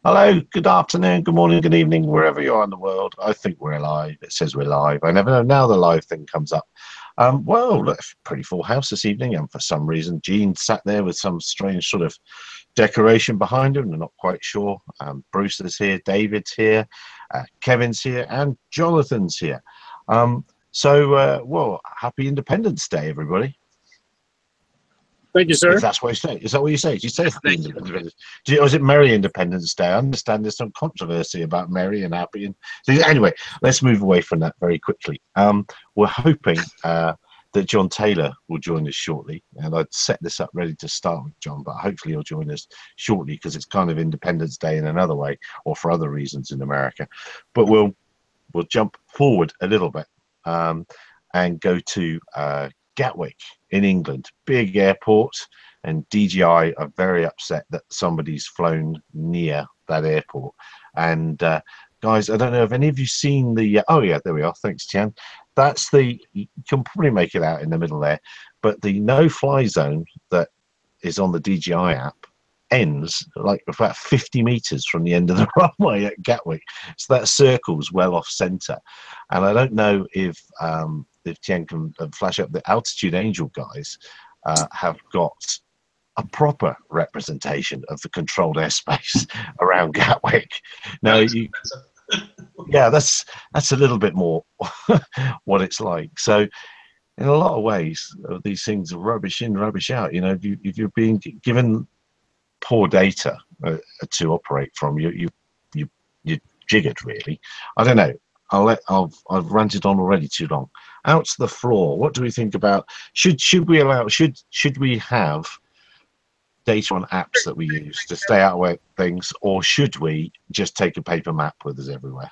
Hello, good afternoon, good morning, good evening, wherever you are in the world. I think we're live. It says we're live. I never know. Now the live thing comes up. Well, look, pretty full house this evening, and for some reason, Gene sat there with some strange sort of decoration behind him. I'm not quite sure. Bruce is here, David's here, Kevin's here, and Jonathan's here. Well, happy Independence Day, everybody. Thank you, If sir. that's what you say. Is that what you say? Do you say happy Thank you. Independence Day? Or is it Merry Independence Day? I understand there's some controversy about merry and happy. And so anyway, let's move away from that very quickly. We're hoping that John Taylor will join us shortly. And I'd set this up ready to start with John, but hopefully he'll join us shortly because it's kind of Independence Day in another way or for other reasons in America. But we'll jump forward a little bit and go to Gatwick in England, big airport, and DJI are very upset that somebody's flown near that airport. And guys, I don't know if any of you seen the. Oh yeah, there we are. Thanks, Tian. That's the. You can probably make it out in the middle there, but the no-fly zone that is on the DJI app ends like about 50 meters from the end of the runway at Gatwick. So that circle's well off center. And I don't know if Tian can flash up the Altitude Angel guys have got a proper representation of the controlled airspace around Gatwick. Now, yeah, that's a little bit more what it's like. So, in a lot of ways, these things are rubbish in, rubbish out. You know, if you're being given poor data to operate from, you're jiggered really. I don't know. I've ranted on already too long. Out to the floor. What do we think about? Should we have data on apps that we use to stay out of things, or should we just take a paper map with us everywhere?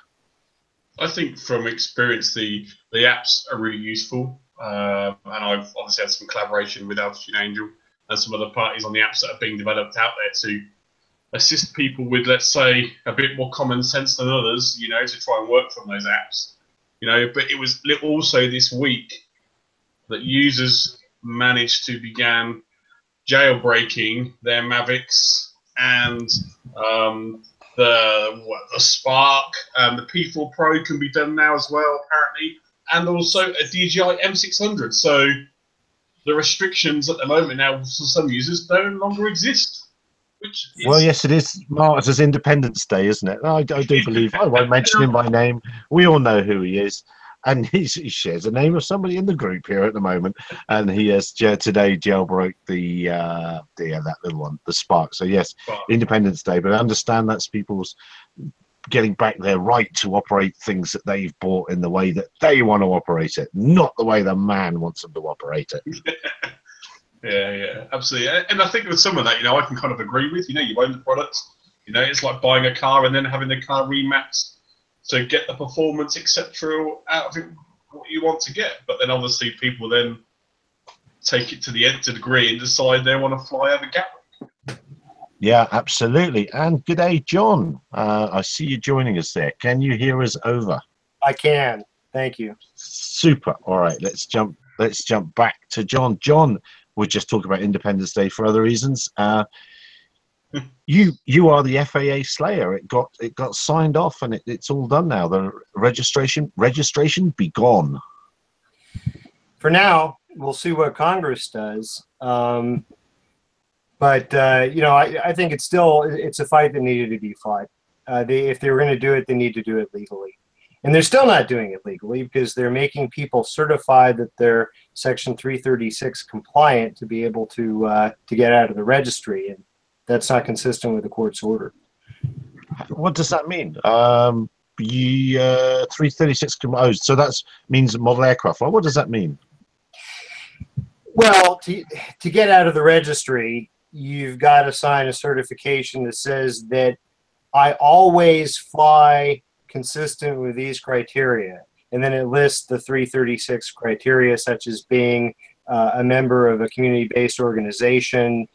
I think from experience, the apps are really useful, and I've obviously had some collaboration with Altitude Angel and some other parties on the apps that are being developed out there to assist people with, let's say, a bit more common sense than others, you know, to try and work from those apps, you know. But it was also this week that users managed to begin jailbreaking their Mavics and the Spark, the P4 Pro can be done now as well, apparently, and also a DJI M600. So the restrictions at the moment now for some users no longer exist. Well, yes, it is marked as Independence Day, isn't it? I do believe. I won't mention him by name. We all know who he is. And he shares the name of somebody in the group here at the moment, and he has today jailbroke that little one, the Spark. So yes, Independence Day, but I understand that's people's getting back their right to operate things that they've bought in the way that they want to operate it, not the way the man wants them to operate it. Yeah, absolutely. And I think with some of that, you know, I can kind of agree with. You know, you own the product. You know, it's like buying a car and then having the car remapped to get the performance, etc., out of it, what you want to get. But then obviously people then take it to the nth degree and decide they want to fly over Gatwick. Yeah, absolutely. And good day, John. I see you joining us there. Can you hear us over? I can. Thank you. Super. All right, let's jump back to John. John, we just talk about Independence Day for other reasons. You are the FAA Slayer. It got signed off and it's all done now. The registration be gone. For now, we'll see what Congress does. But you know, I think it's a fight that needed to be fought. If they were going to do it, they need to do it legally. And they're still not doing it legally because they're making people certify that they're Section 336 compliant to be able to get out of the registry, and that's not consistent with the court's order. What does that mean? 336. Oh, so that means model aircraft. What does that mean? Well, to get out of the registry, you've got to sign a certification that says that I always fly consistent with these criteria. And then it lists the 336 criteria, such as being a member of a community-based organization,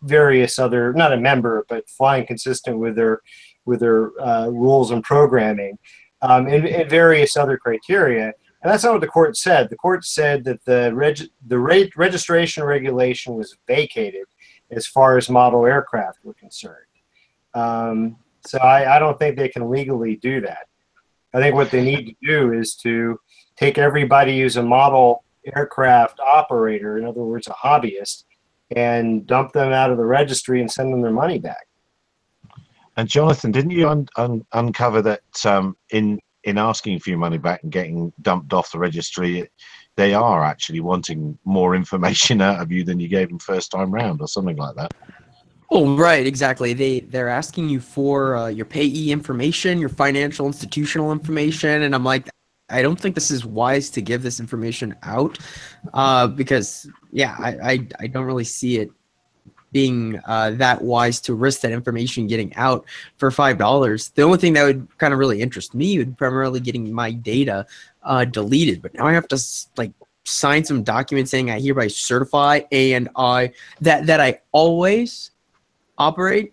various other, not a member, but flying consistent with their rules and programming, and various other criteria. And that's not what the court said. The court said that the registration regulation was vacated as far as model aircraft were concerned. So I don't think they can legally do that. I think what they need to do is to take everybody who's a model aircraft operator, in other words, a hobbyist, and dump them out of the registry and send them their money back. And Jonathan, didn't you uncover that in asking for your money back and getting dumped off the registry, they are actually wanting more information out of you than you gave them first time round, or something like that? Oh, right, exactly. They're asking you for your payee information, your financial institutional information, and I'm like, I don't think this is wise to give this information out, because yeah, I don't really see it being that wise to risk that information getting out for $5. The only thing that would kind of really interest me would primarily getting my data deleted, but now I have to like sign some document saying I hereby certify and that I always operate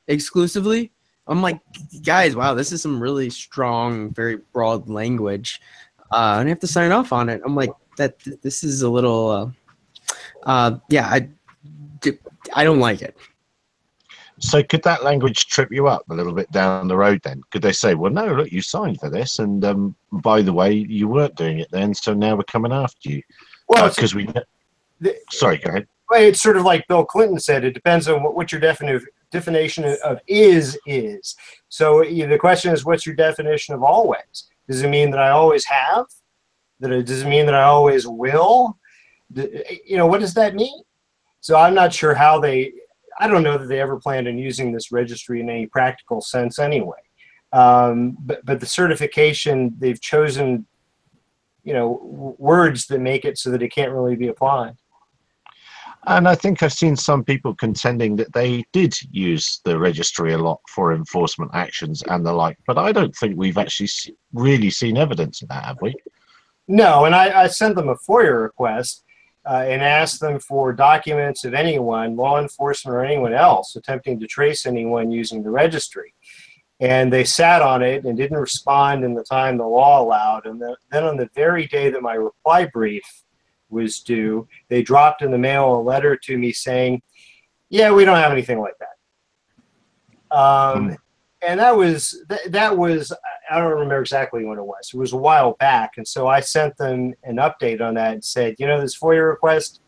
exclusively. I'm like, guys, wow, this is some really strong, very broad language, and I have to sign off on it. I'm like, this is a little, yeah, I don't like it. So could that language trip you up a little bit down the road then? Could they say, well, no, look, you signed for this, and by the way, you weren't doing it then, so now we're coming after you? Well, because sorry, go ahead. Well, it's sort of like Bill Clinton said, it depends on what your definition of is. So the question is, what's your definition of always? Does it mean that I always have? Does it mean that I always will? What does that mean? So I'm not sure how I don't know that they ever planned on using this registry in any practical sense anyway. But the certification, they've chosen, words that make it so that it can't really be applied. And I think I've seen some people contending that they did use the registry a lot for enforcement actions and the like, but I don't think we've actually really seen evidence of that, have we? No, and I sent them a FOIA request and asked them for documents of anyone, law enforcement or anyone else, attempting to trace anyone using the registry. And they sat on it and didn't respond in the time the law allowed. And then on the very day that my reply brief was due, they dropped in the mail a letter to me saying, yeah, we don't have anything like that. And that was, I don't remember exactly when it was. It was a while back. And so I sent them an update on that and said, this FOIA request,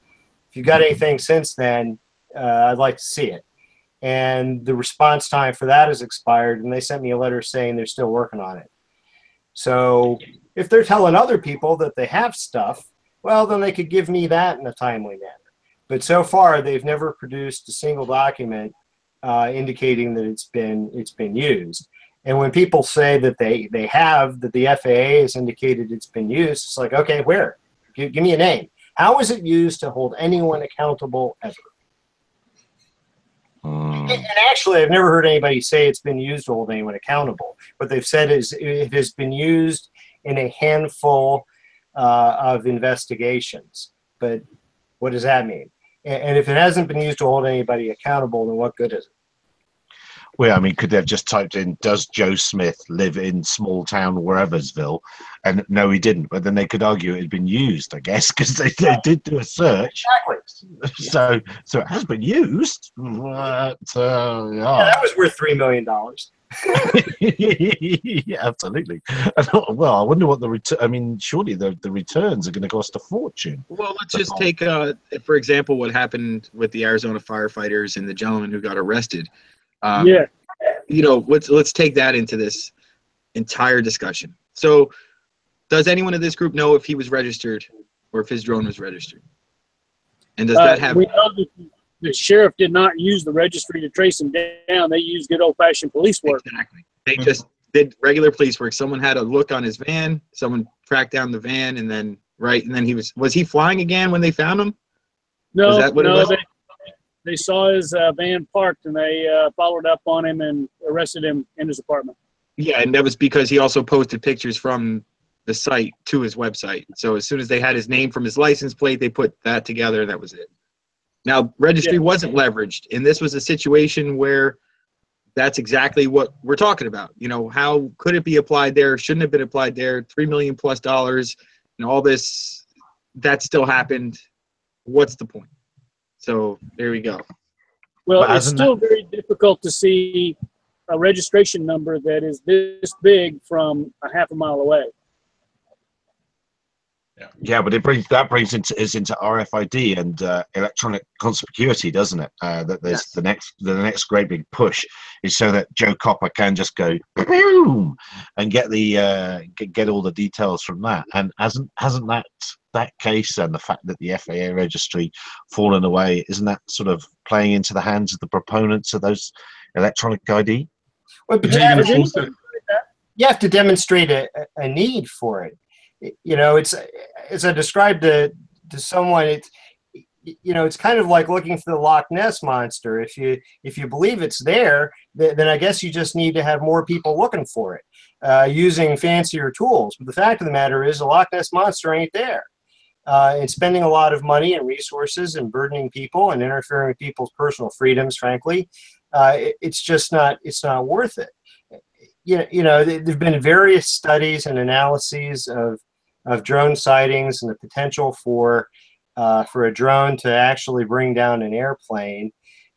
if you got anything since then, I'd like to see it. And the response time for that has expired, and they sent me a letter saying they're still working on it. So if they're telling other people that they have stuff, well, then they could give me that in a timely manner. But so far, they've never produced a single document indicating that it's been used. And when people say that they have, that the FAA has indicated it's been used, it's like, okay, where? Give me a name. How is it used to hold anyone accountable ever? And actually, I've never heard anybody say it's been used to hold anyone accountable. What they've said is it has been used in a handful of investigations. But what does that mean? And if it hasn't been used to hold anybody accountable, then what good is it? Well, I mean, could they have just typed in, does Joe Smith live in small town whereversville? And no, he didn't. But then they could argue it had been used, I guess, because they did do a search. Exactly. So it has been used. But, yeah, that was worth $3 million. Yeah, absolutely. Well, I wonder what the return. I mean, surely the returns are going to cost a fortune. Well, let's just take, for example, what happened with the Arizona firefighters and the gentleman who got arrested. Yeah. Let's take that into this entire discussion. So, does anyone in this group know if he was registered or if his drone was registered? And does that have? We know that the sheriff did not use the registry to trace him down. They used good old-fashioned police work. Exactly. They just did regular police work. Someone had a look on his van. Someone tracked down the van, and then was he flying again when they found him? No, was that what it was? They saw his van parked, and they followed up on him and arrested him in his apartment. Yeah, and that was because he also posted pictures from the site to his website. So as soon as they had his name from his license plate, they put that together, and that was it. Now, registry wasn't leveraged, and this was a situation where that's exactly what we're talking about. How could it be applied there? Shouldn't have been applied there. $3 million plus, and all this, that still happened. What's the point? So there we go. Well, it's still very difficult to see a registration number that is this big from a half a mile away. Yeah, but that brings into RFID and electronic conspicuity, doesn't it? That there's the next great big push is so that Joe Copper can just go boom and get the get all the details from that. And hasn't that case and the fact that the FAA registry fallen away, isn't that sort of playing into the hands of the proponents of those electronic ID? Well, but you have to demonstrate a need for it. You know, it's as I described to someone, it's kind of like looking for the Loch Ness monster. If you believe it's there, then I guess you just need to have more people looking for it, using fancier tools. But the fact of the matter is, the Loch Ness monster ain't there. It's spending a lot of money and resources and burdening people and interfering with people's personal freedoms. Frankly, it's just not. It's not worth it. You know, there've been various studies and analyses of drone sightings and the potential for a drone to actually bring down an airplane.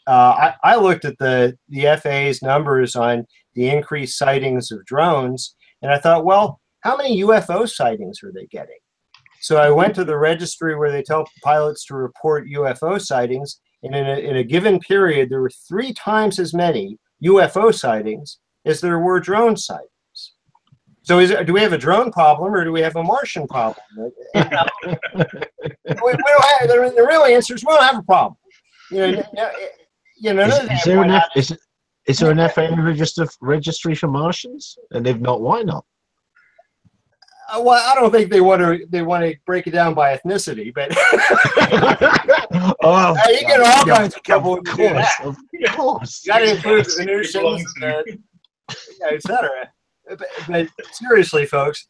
I looked at the FAA's numbers on the increased sightings of drones, and I thought, well, how many UFO sightings are they getting? So I went to the registry where they tell pilots to report UFO sightings, and in a given period, there were 3 times as many UFO sightings as there were drone sightings. So do we have a drone problem or do we have a Martian problem? We don't have, the real answer is we don't have a problem. Is there an FAA registry for Martians? And if not, why not? Well, I don't think they want to break it down by ethnicity, but you get all kinds of trouble when you do that. Of course, you got to include the Venusians, etc. But seriously, folks,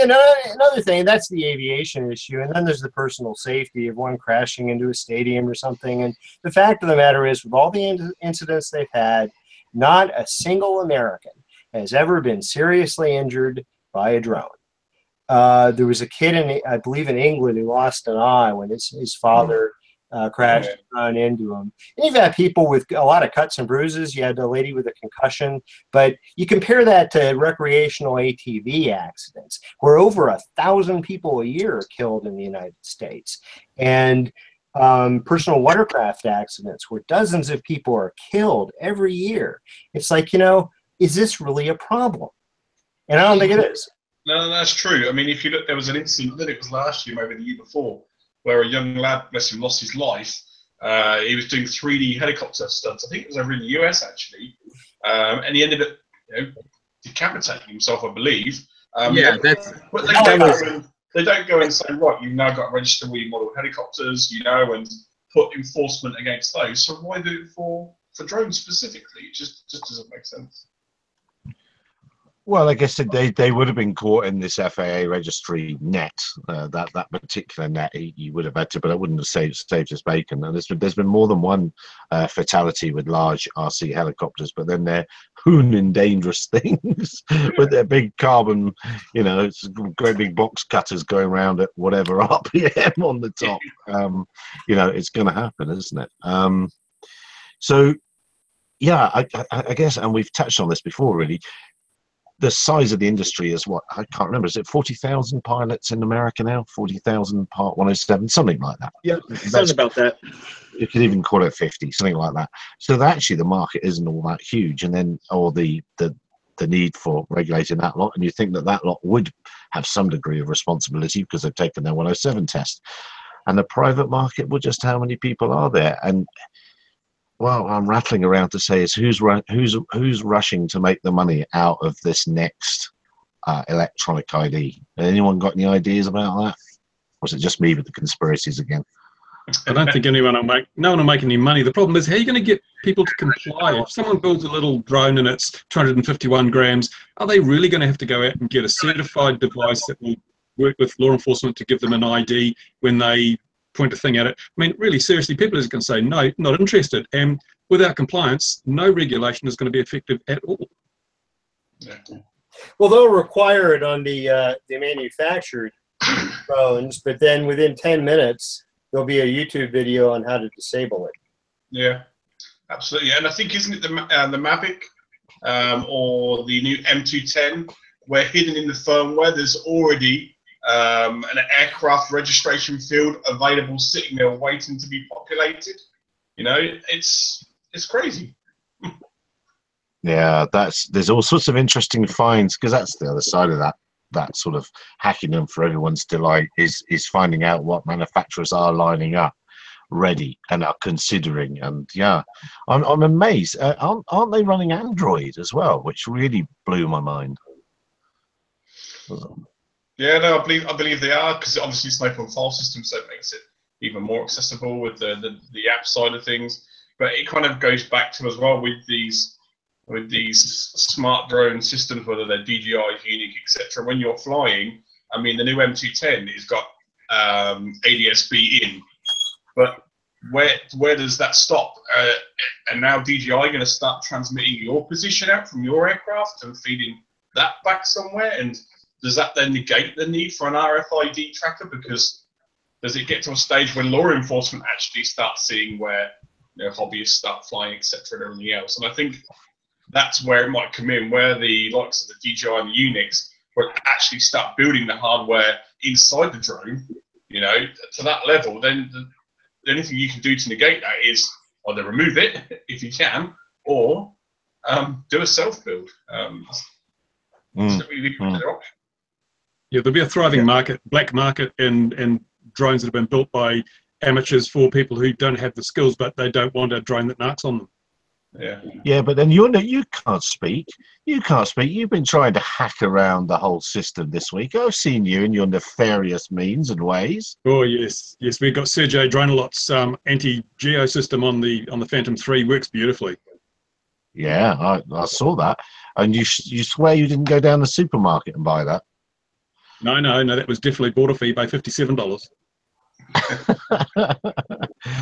another thing, that's the aviation issue, and then there's the personal safety of one crashing into a stadium or something. And the fact of the matter is, with all the incidents they've had, not a single American has ever been seriously injured by a drone. There was a kid I believe in England who lost an eye when his father crashed and run into him. And you've had people with a lot of cuts and bruises. You had a lady with a concussion. But you compare that to recreational ATV accidents, where over 1,000 people a year are killed in the United States. And personal watercraft accidents, where dozens of people are killed every year. It's like, is this really a problem? And I don't think it is. No, that's true. I mean, if you look, there was an incident, I think it was last year, maybe the year before, where a young lad, bless him, lost his life. He was doing 3D helicopter stunts. I think it was over in the US, actually. And he ended up, decapitating himself, I believe. But they don't go and say, right, you've now got to register all your model helicopters, and put enforcement against those. So why do it for drones specifically? It just doesn't make sense. Well, I guess they would have been caught in this FAA registry net, that particular net. He would have had to, but I wouldn't have saved his bacon. And there's been more than one fatality with large RC helicopters, but then they're hooning dangerous things with their big carbon, it's great big box cutters going around at whatever RPM on the top. It's going to happen, isn't it? So, yeah, I guess, and we've touched on this before, really. The size of the industry is what? I can't remember. Is it 40,000 pilots in America now? 40,000 Part 107, something like that. Yeah, sounds about that. You could even call it 50, something like that. So actually the market isn't all that huge. And then, the need for regulating that lot, and you think that lot would have some degree of responsibility because they've taken their 107 test. And the private market, well, just how many people are there? And well, I'm rattling around to say is who's rushing to make the money out of this next electronic ID? Anyone got any ideas about that? Or is it just me with the conspiracies again? I don't think no one will make any money. The problem is, how are you going to get people to comply? If someone builds a little drone and it's 251 grams, are they really going to have to go out and get a certified device that will work with law enforcement to give them an ID when they point a thing at it? I mean, really, seriously, people are just going to say, no, not interested. And without compliance, no regulation is going to be effective at all. Yeah. Well, they'll require it on the manufactured drones, but then within 10 minutes, there'll be a YouTube video on how to disable it. Yeah, absolutely. And I think, isn't it the Mavic or the new M210, where hidden in the firmware there's already an aircraft registration field available sitting there waiting to be populated. You know, it's crazy. Yeah, there's all sorts of interesting finds, because that's the other side of that sort of hacking them for everyone's delight is finding out what manufacturers are lining up ready and are considering. And yeah, I'm amazed. Aren't they running Android as well, which really blew my mind. Yeah, no, I believe they are, because obviously it's an open file system, so it makes it even more accessible with the app side of things. But it kind of goes back to as well with these smart drone systems, whether they're DJI, Unique, etc. When you're flying, I mean, the new M210 has got ADS-B in, but where does that stop? And now DJI are going to start transmitting your position out from your aircraft and feeding that back somewhere, and does that then negate the need for an RFID tracker? Because does it get to a stage when law enforcement actually starts seeing where, you know, hobbyists start flying, etc., and everything else? And I think that's where it might come in, where the likes of the DJI and the Unix will actually start building the hardware inside the drone, you know, to that level. Then the only thing you can do to negate that is either remove it if you can, or do a self-build. It's not really another option. Yeah, there'll be a thriving market, black market, in drones that have been built by amateurs for people who don't have the skills, but they don't want a drone that narcs on them. Yeah. Yeah, but then you can't speak. You can't speak. You've been trying to hack around the whole system this week. I've seen you in your nefarious means and ways. Oh yes, yes. We've got Sergey Dronolot's anti-geo system on the Phantom 3. Works beautifully. Yeah, I saw that. And you swear you didn't go down the supermarket and buy that? No, that was definitely bought off eBay, $57.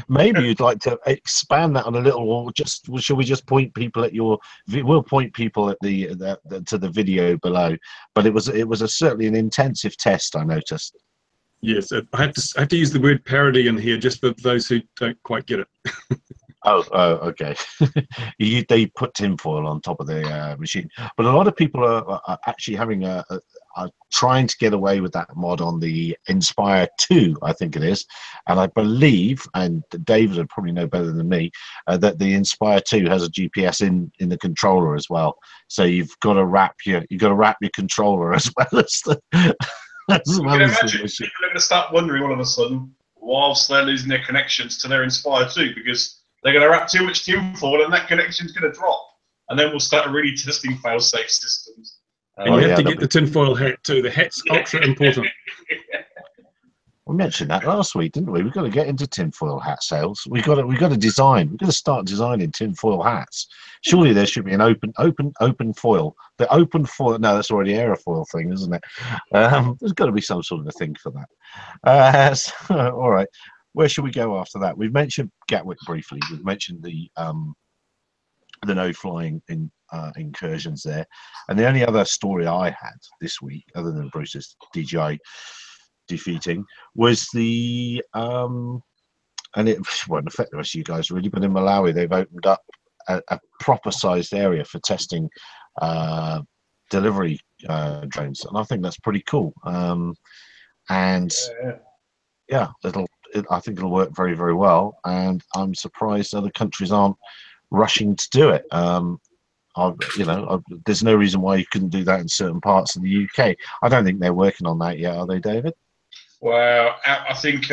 Maybe you'd like to expand that on a little, or shall we just point people at your? We'll point people at to the video below. But it was certainly an intensive test, I noticed. Yes, I have to use the word parody in here just for those who don't quite get it. Oh, okay. They put tinfoil on top of the machine, but a lot of people are actually having are trying to get away with that mod on the Inspire 2, I think it is, and I believe, and David would probably know better than me, that the Inspire 2 has a GPS in the controller as well. So you've got to wrap your controller as well as the. You can imagine people are going to start wondering all of a sudden, whilst they're losing their connections to their Inspire 2, because they're going to wrap too much tinfoil and that connection's going to drop. And then we'll start really testing fail-safe systems. And you have to get the tinfoil hat too. The hat's ultra important. We mentioned that last week, didn't we? We've got to get into tinfoil hat sales. We've got to design. We've got to start designing tinfoil hats. Surely there should be an open foil. The open foil. No, that's already an aerofoil thing, isn't it? There's got to be some sort of a thing for that. All right. Where should we go after that? We've mentioned Gatwick briefly. We've mentioned the no-flying incursions there, and the only other story I had this week, other than Bruce's DJI defeating, was the and it won't affect the rest of you guys really, but in Malawi they've opened up a proper-sized area for testing delivery drones, and I think that's pretty cool. And yeah, I think it'll work very, very well, and I'm surprised other countries aren't rushing to do it. There's no reason why you couldn't do that in certain parts of the UK. I don't think they're working on that yet, are they, David? Well, I think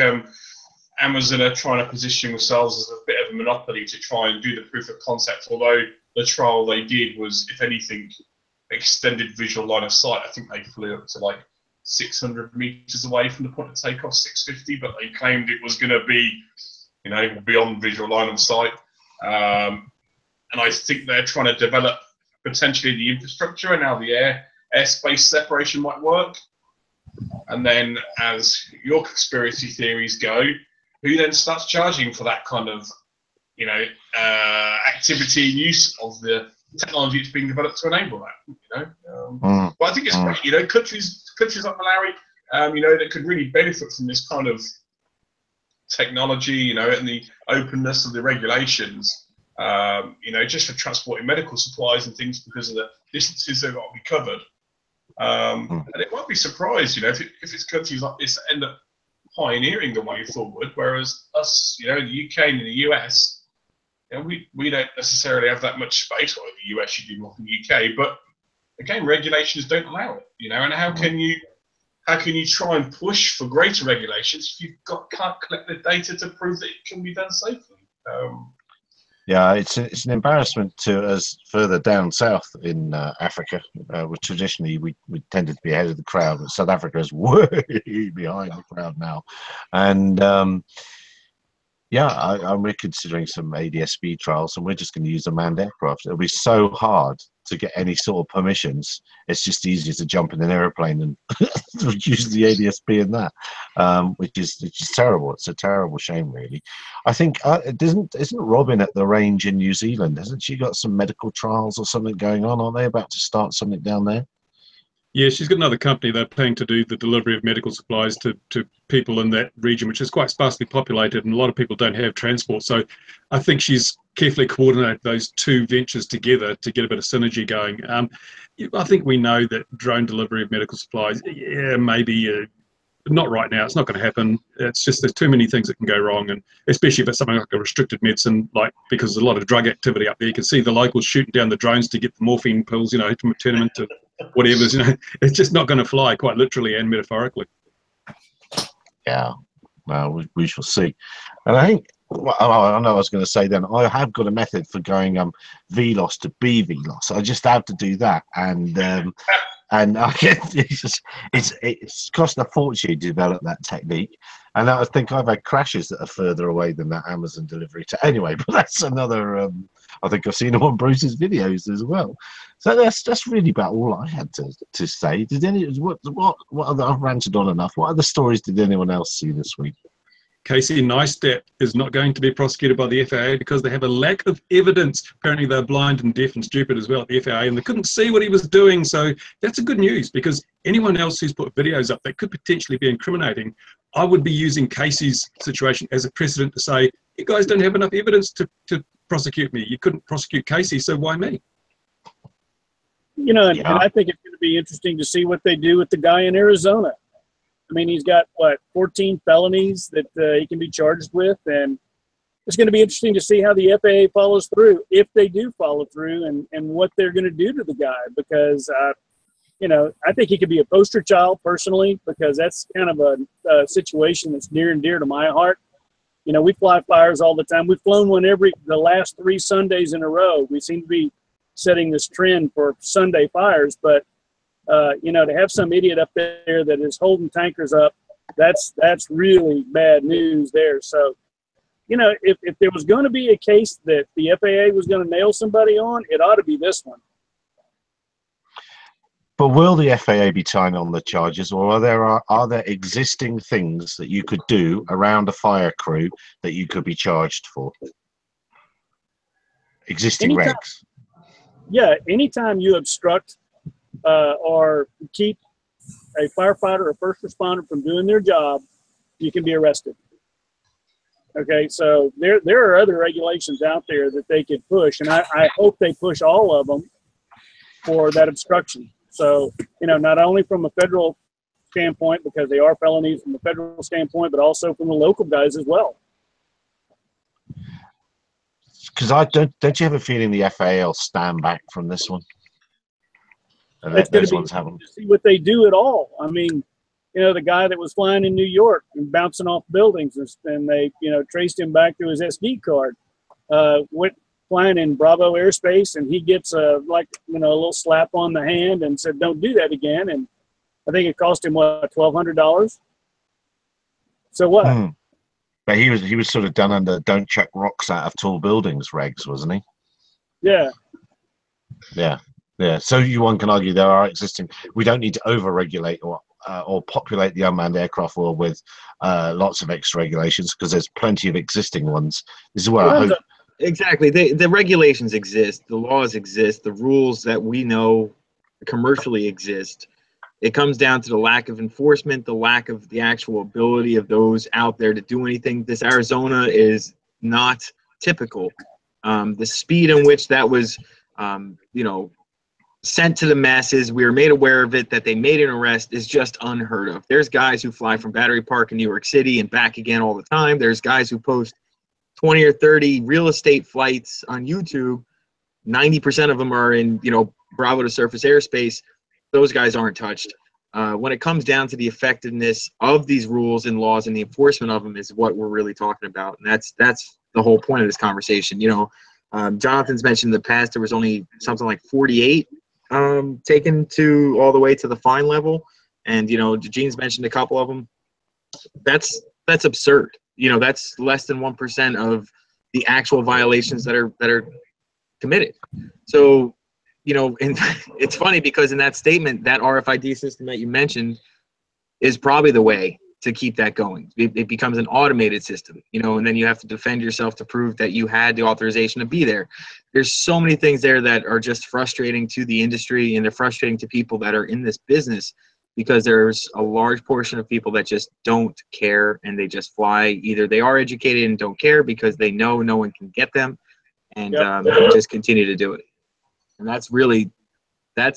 Amazon are trying to position themselves as a bit of a monopoly to try and do the proof of concept, although the trial they did was, if anything, extended visual line of sight. I think they flew up to like 600 meters away from the point of takeoff, 650, but they claimed it was going to be, you know, beyond visual line of sight. And I think they're trying to develop potentially the infrastructure and how the airspace separation might work. And then, as your conspiracy theories go, who then starts charging for that kind of, you know, activity and use of the technology that's being developed to enable that? You know, but I think it's great. You know, countries like Malawi, you know, that could really benefit from this kind of technology, you know, and the openness of the regulations. just for transporting medical supplies and things because of the distances they've got to be covered. And it won't be surprised, if it's countries like this that end up pioneering the way forward, whereas us, in the UK and in the US, we don't necessarily have that much space. Or in the US, you do more than the UK, but again, regulations don't allow it. And how can you try and push for greater regulations if you can't collect the data to prove that it can be done safely? Yeah, it's an embarrassment to us further down south in Africa, where traditionally we tended to be ahead of the crowd, but South Africa is way behind the crowd now. And we're considering some ADS-B trials, and we're just going to use a manned aircraft. It'll be so hard to get any sort of permissions. It's just easier to jump in an airplane and use the ADS-B in that, which is terrible. It's a terrible shame, really. I think isn't Robin at the range in New Zealand? Hasn't she got some medical trials or something going on? Aren't they about to start something down there? Yeah, she's got another company they're paying to do the delivery of medical supplies to people in that region, which is quite sparsely populated, and a lot of people don't have transport. So I think she's carefully coordinated those two ventures together to get a bit of synergy going. I think we know that drone delivery of medical supplies, maybe not right now. It's not going to happen. It's just there's too many things that can go wrong, and especially if it's something like a restricted medicine, because there's a lot of drug activity up there. You can see the locals shooting down the drones to get the morphine pills, to turn them into whatever's, it's just not going to fly, quite literally and metaphorically. Yeah, well, we shall see. And I think, I know I was going to say then, I have got a method for going VLOS to BVLOS. I just have to do that, and I get it's cost a fortune to develop that technique. And I think I've had crashes that are further away than that Amazon delivery. Anyway, but that's another. I think I've seen them on Bruce's videos as well. So that's really about all I had to say. Did what other? I've ranted on enough. What other stories did anyone else see this week? Casey Neistat is not going to be prosecuted by the FAA because they have a lack of evidence. Apparently they're blind and deaf and stupid as well at the FAA, and they couldn't see what he was doing. So that's a good news, because anyone else who's put videos up that could potentially be incriminating, I would be using Casey's situation as a precedent to say, you guys don't have enough evidence to prosecute me. You couldn't prosecute Casey, so why me? And I think it's going to be interesting to see what they do with the guy in Arizona. I mean, he's got, 14 felonies that he can be charged with, and it's going to be interesting to see how the FAA follows through, if they do follow through, and what they're going to do to the guy, because, I think he could be a poster child personally, because that's kind of a situation that's near and dear to my heart. We fly fires all the time. We've flown one the last 3 Sundays in a row. We seem to be setting this trend for Sunday fires, but to have some idiot up there that is holding tankers up, that's really bad news there. So, if there was going to be a case that the FAA was going to nail somebody on, it ought to be this one. But will the FAA be tying on the charges, or are there existing things that you could do around a fire crew that you could be charged for? Existing regs. Yeah, anytime you obstruct or keep a firefighter or first responder from doing their job, you can be arrested. Okay, so there are other regulations out there that they could push, and I hope they push all of them for that obstruction. So, not only from a federal standpoint, because they are felonies from a federal standpoint, but also from the local guys as well. Because don't you have a feeling the FAA will stand back from this one? It's going to be interesting to see what they do at all. I mean, the guy that was flying in New York and bouncing off buildings, and they, traced him back to his SD card, went flying in Bravo Airspace, and he gets a little slap on the hand and said, "Don't do that again." And I think it cost him $1,200. So what? But he was sort of done under "don't chuck rocks out of tall buildings" regs, wasn't he? Yeah. Yeah. Yeah. So one can argue there are existing. We don't need to over-regulate or populate the unmanned aircraft world with lots of extra regulations, because there's plenty of existing ones. This is where I hope. Exactly. The regulations exist. The laws exist. The rules that we know commercially exist. It comes down to the lack of enforcement, the lack of the actual ability of those out there to do anything. This Arizona is not typical The speed in which that was, sent to the masses, we were made aware of it, that they made an arrest, is just unheard of. There's guys who fly from Battery Park in New York City and back again all the time. There's guys who post 20 or 30 real estate flights on YouTube. 90% of them are in, Bravo to surface airspace. Those guys aren't touched. When it comes down to the effectiveness of these rules and laws and the enforcement of them is what we're really talking about. And that's the whole point of this conversation. Jonathan's mentioned in the past there was only something like 48 taken to all the way to the fine level, and Gene's mentioned a couple of them. That's absurd. That's less than 1% of the actual violations that are committed. So and it's funny because in that statement, that RFID system that you mentioned is probably the way to keep that going. It becomes an automated system, and then you have to defend yourself to prove that you had the authorization to be there. There's so many things there that are just frustrating to the industry, and they're frustrating to people that are in this business, because there's a large portion of people that just don't care, and they just fly. Either they are educated and don't care because they know no one can get them, and just continue to do it. And that's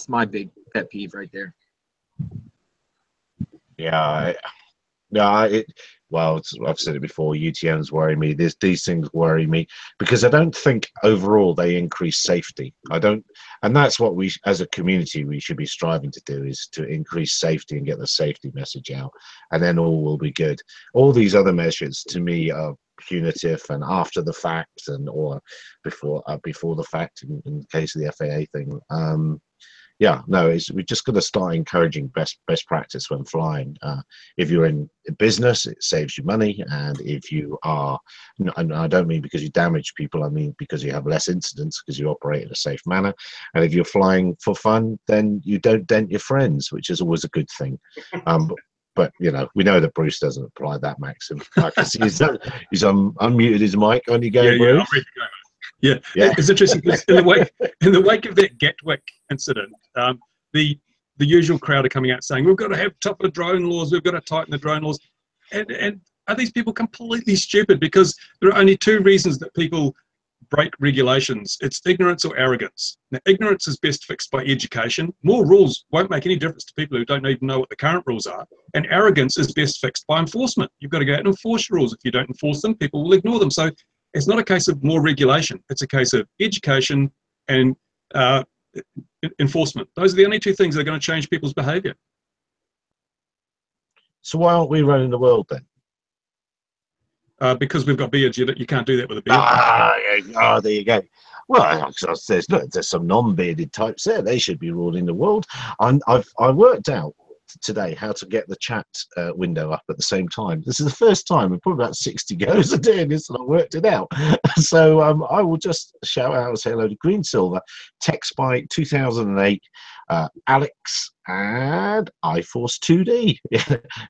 my big pet peeve right there. Yeah. I've said it before, UTMs worry me. These things worry me because I don't think overall they increase safety. And that's what we, as a community, we should be striving to do, is to increase safety and get the safety message out, and then all will be good. All these other measures, to me, are punitive and after the fact, or before the fact in the case of the FAA thing. We're just going to start encouraging best practice when flying. If you're in business, it saves you money, and if you are, and I don't mean because you damage people, I mean because you have less incidents because you operate in a safe manner. And if you're flying for fun, then you don't dent your friends, which is always a good thing. But we know that Bruce doesn't apply that maxim. I can see he's unmuted his mic. On you go, Bruce. Yeah, it's interesting because in the wake of that Gatwick incident, the usual crowd are coming out saying we've got to have tougher drone laws, we've got to tighten the drone laws, and are these people completely stupid? Because there are only two reasons that people break regulations: it's ignorance or arrogance. Now, ignorance is best fixed by education. More rules won't make any difference to people who don't even know what the current rules are. And arrogance is best fixed by enforcement. You've got to go out and enforce your rules. If you don't enforce them, people will ignore them. So it's not a case of more regulation. It's a case of education and enforcement. Those are the only two things that are going to change people's behavior. So why aren't we running the world then? Because we've got beards. You can't do that with a beard. There you go. Well, there's some non-bearded types there. They should be ruling the world. I worked out today how to get the chat window up at the same time. This is the first time in probably about 60 goes of doing this, and I worked it out. So I will just shout out and say hello to Green Silver, TechSpy 2008, Alex, and iForce 2D.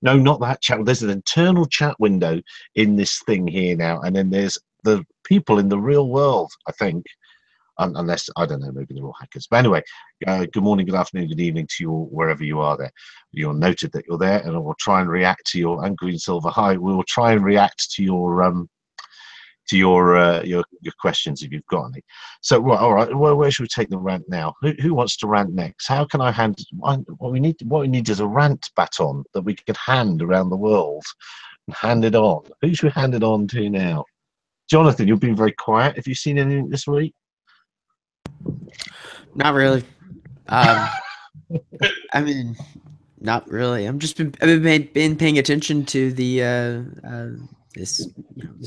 No, not that chat. There's an internal chat window in this thing here now, and then there's the people in the real world, I think. Unless, I don't know, maybe they're all hackers. But anyway, good morning, good afternoon, good evening to you all, wherever you are there. You're noted that you're there, and we'll try and react to your, and Green Silver, hi, we will try and react to your questions if you've got any. So, all right, where should we take the rant now? Who wants to rant next? How can I hand, what we need is a rant baton that we can hand around the world and hand it on. Who should we hand it on to now? Jonathan, you've been very quiet. Have you seen anything this week? Not really. I mean, not really. I've been paying attention to the this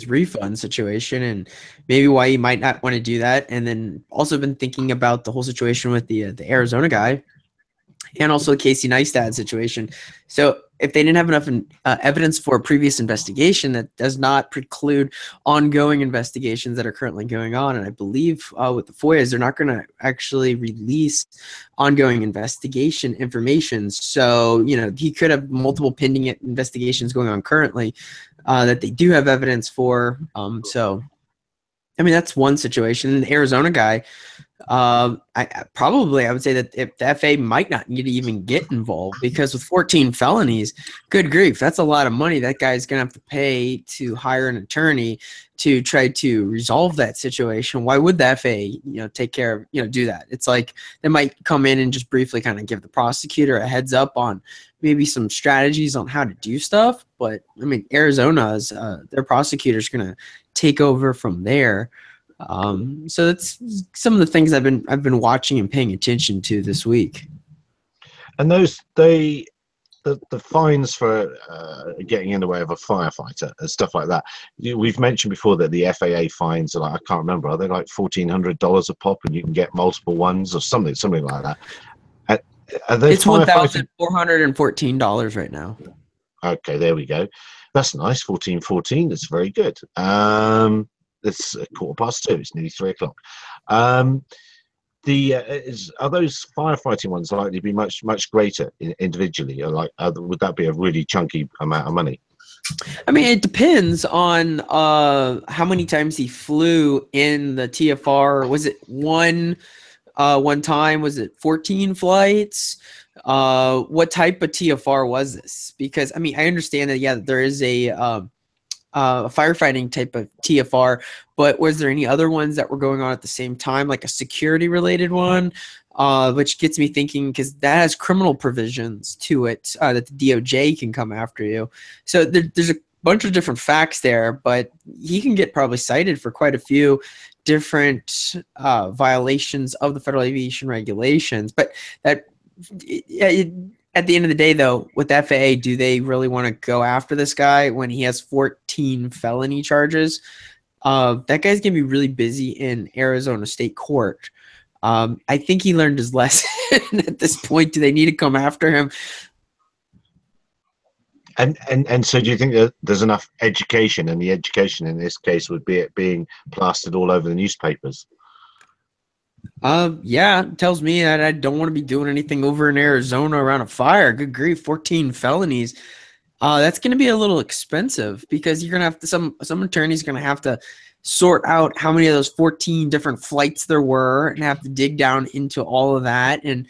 refund situation, and maybe why you might not want to do that. And then also been thinking about the whole situation with the Arizona guy, and also the Casey Neistat situation. So if they didn't have enough evidence for a previous investigation, that does not preclude ongoing investigations that are currently going on. And I believe with the FOIAs, they're not going to actually release ongoing investigation information. So, he could have multiple pending investigations going on currently that they do have evidence for. So, I mean, that's one situation. The Arizona guy, I would say that if the FAA might not need to even get involved, because with 14 felonies, good grief, that's a lot of money that guy's gonna have to pay to hire an attorney to try to resolve that situation. Why would the FAA, take care of, do that? It's like they might come in and just briefly kind of give the prosecutor a heads up on maybe some strategies on how to do stuff. But I mean, Arizona's their prosecutor's gonna take over from there. So that's some of the things I've been watching and paying attention to this week. And the fines for getting in the way of a firefighter and stuff like that. We've mentioned before that the FAA fines are like, I can't remember, are they like $1,400 a pop, and you can get multiple ones or something like that? It's $1,414 right now. Okay, there we go. That's nice. 1414. That's very good. It's 2:15. It's nearly 3:00. Are those firefighting ones likely to be much greater individually, or would that be a really chunky amount of money? I mean, it depends on how many times he flew in the TFR. Was it one time? Was it 14 flights? What type of TFR was this? Because I mean, I understand that there is a firefighting type of TFR, but was there any other ones that were going on at the same time, like a security related one? Which gets me thinking, because that has criminal provisions to it that the DOJ can come after you. So there's a bunch of different facts there, but he can get probably cited for quite a few different violations of the Federal Aviation Regulations. But at the end of the day, though, with the FAA, do they really want to go after this guy when he has 14 felony charges? That guy's going to be really busy in Arizona State Court. I think he learned his lesson at this point. Do they need to come after him? And so do you think that there's enough education, and the education in this case would be it being plastered all over the newspapers? Yeah, it tells me that I don't want to be doing anything over in Arizona around a fire. Good grief, 14 felonies. That's going to be a little expensive, because you're going to have to, some attorney's going to have to sort out how many of those 14 different flights there were and have to dig down into all of that. And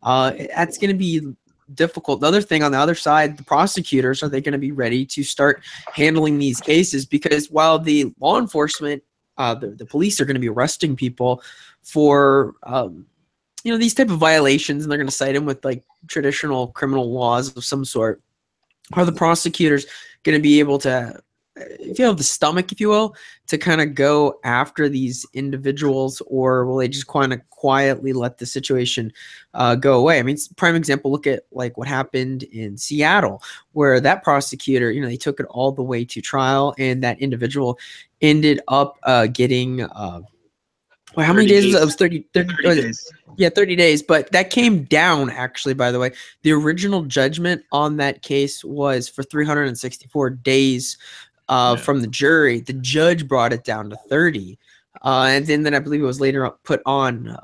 that's going to be difficult. The other thing on the other side, the prosecutors, are they going to be ready to start handling these cases? Because while the law enforcement, the police are going to be arresting people for these type of violations, and they're going to cite them with like traditional criminal laws of some sort, are the prosecutors going to be able to, if you have the stomach, if you will, to kind of go after these individuals, or will they just kind of quietly let the situation go away? I mean, prime example, look at like what happened in Seattle, where that prosecutor, they took it all the way to trial, and that individual ended up getting how many days? It was 30 days. Yeah, 30 days. But that came down, actually, by the way. The original judgment on that case was for 364 days from the jury. The judge brought it down to 30. And then I believe it was later put on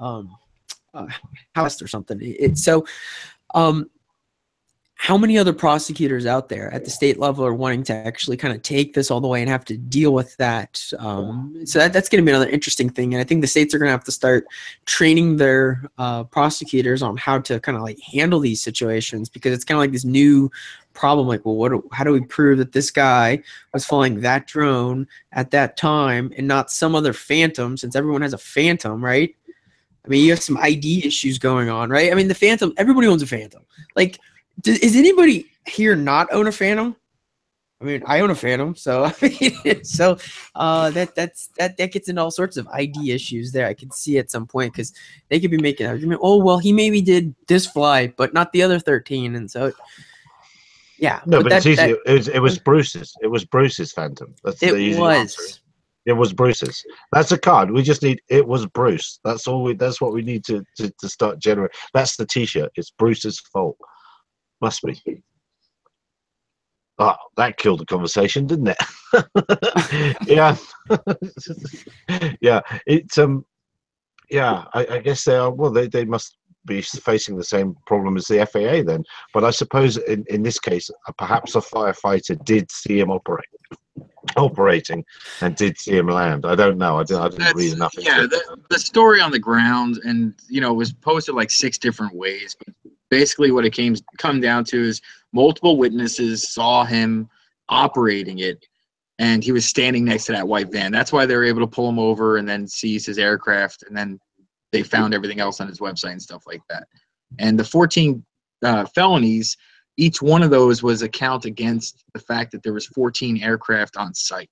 house or something. How many other prosecutors out there at the state level are wanting to actually kind of take this all the way and have to deal with that? So that's going to be another interesting thing. And I think the states are going to have to start training their prosecutors on how to kind of like handle these situations, because it's kind of like this new problem. Like, well, how do we prove that this guy was flying that drone at that time and not some other phantom, since everyone has a phantom, right? I mean, you have some ID issues going on, right? I mean, the phantom, everybody owns a phantom. Like, is anybody here not own a Phantom? I mean, I own a Phantom, so that gets into all sorts of ID issues there. I can see at some point, because they could be making an argument. Oh, well, he maybe did this flight, but not the other 13, and so yeah. No, but it's easy. It was Bruce's. It was Bruce's Phantom. That's the easy answer. It was Bruce's. That's a card. We just need. It was Bruce. That's all. That's what we need to start generating. That's the T-shirt. It's Bruce's fault. Must be. Oh, that killed the conversation, didn't it? Yeah. Yeah. It's yeah. I guess they are. Well, they must be facing the same problem as the FAA then. But I suppose in this case, perhaps a firefighter did see him operate. operating and did see him land. I don't know. I didn't read enough. Yeah, the story on the ground, and it was posted like 6 different ways. But basically, what it come down to is multiple witnesses saw him operating it, and he was standing next to that white van. That's why they were able to pull him over and then seize his aircraft, and then they found everything else on his website and stuff like that. And the 14 felonies, each one of those was a count against the fact that there was 14 aircraft on site.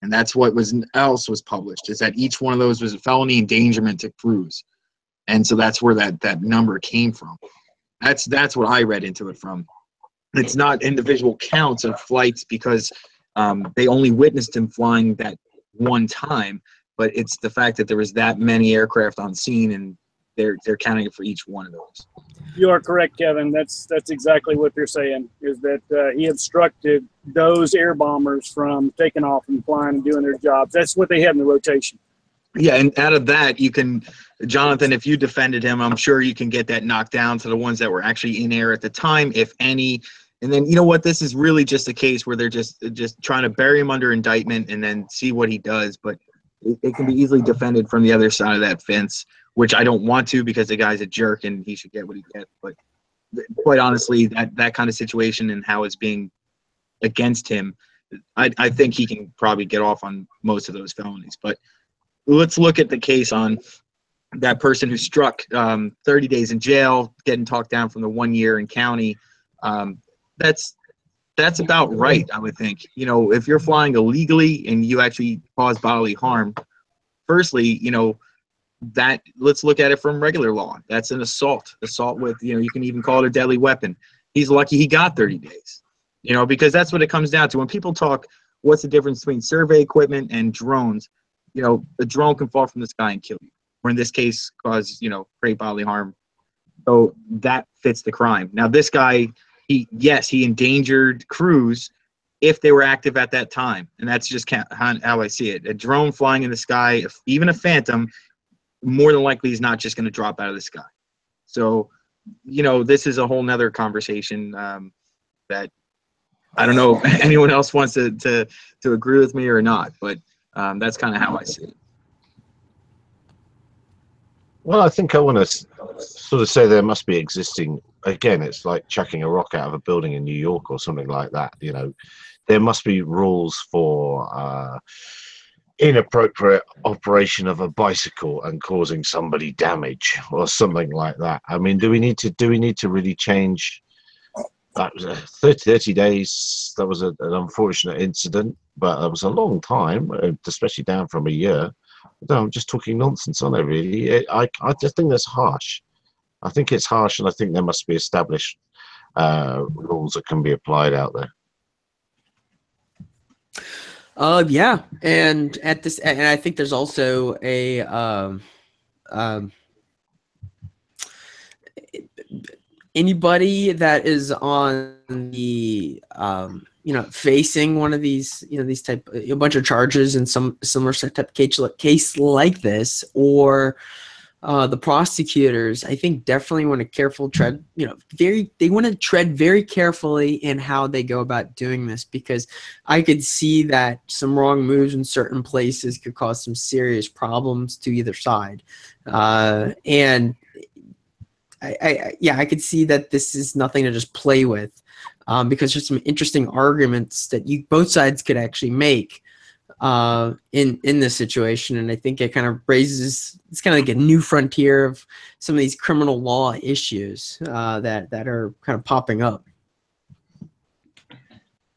And that's what else was published, is that each one of those was a felony endangerment to crews. And so that's where that number came from. That's what I read into it from. It's not individual counts of flights because they only witnessed him flying that one time, but it's the fact that there was that many aircraft on scene, and they're counting it for each one of those. You are correct, Kevin. That's exactly what they're saying, is that he obstructed those air bombers from taking off and flying and doing their jobs. That's what they had in the rotation. Yeah, and out of that, you can, Jonathan, if you defended him, I'm sure you can get that knocked down to the ones that were actually in air at the time, if any. And then, you know what, this is really just a case where they're just trying to bury him under indictment and then see what he does. But it can be easily defended from the other side of that fence, which I don't want to, because the guy's a jerk and he should get what he gets. But quite honestly, that kind of situation and how it's being against him, I think he can probably get off on most of those felonies. But let's look at the case on that person who struck 30 days in jail, getting talked down from the 1 year in county. That's about right, I would think. If you're flying illegally and you actually cause bodily harm, firstly, that, let's look at it from regular law. That's an assault with, you can even call it a deadly weapon. He's lucky he got 30 days, because that's what it comes down to. When people talk, what's the difference between survey equipment and drones? A drone can fall from the sky and kill you, or in this case, cause, great bodily harm. So that fits the crime. Now, this guy, he endangered crews if they were active at that time. And that's just how I see it. A drone flying in the sky, even a Phantom, more than likely is not just going to drop out of the sky. So, this is a whole nother conversation that I don't know if anyone else wants to agree with me or not, but that's kind of how I see it. Well, I think I want to sort of say there must be existing, again, it's like chucking a rock out of a building in New York or something like that. There must be rules for inappropriate operation of a bicycle and causing somebody damage or something like that. I mean, do we need to really change? That was 30 days. That was an unfortunate incident, but it was a long time, especially down from a year. No, I'm just talking nonsense, aren't I, really? I just think that's harsh. I think it's harsh, and I think there must be established rules that can be applied out there. Yeah, and I think there's also a anybody that is on the facing one of these these type a bunch of charges in some similar type case like this, or the prosecutors, I think, definitely want to they want to tread very carefully in how they go about doing this, because I could see that some wrong moves in certain places could cause some serious problems to either side, and I could see that this is nothing to just play with, because there's some interesting arguments that both sides could actually make in this situation. And I think it kind of raises, it's kind of like a new frontier of some of these criminal law issues that are kind of popping up.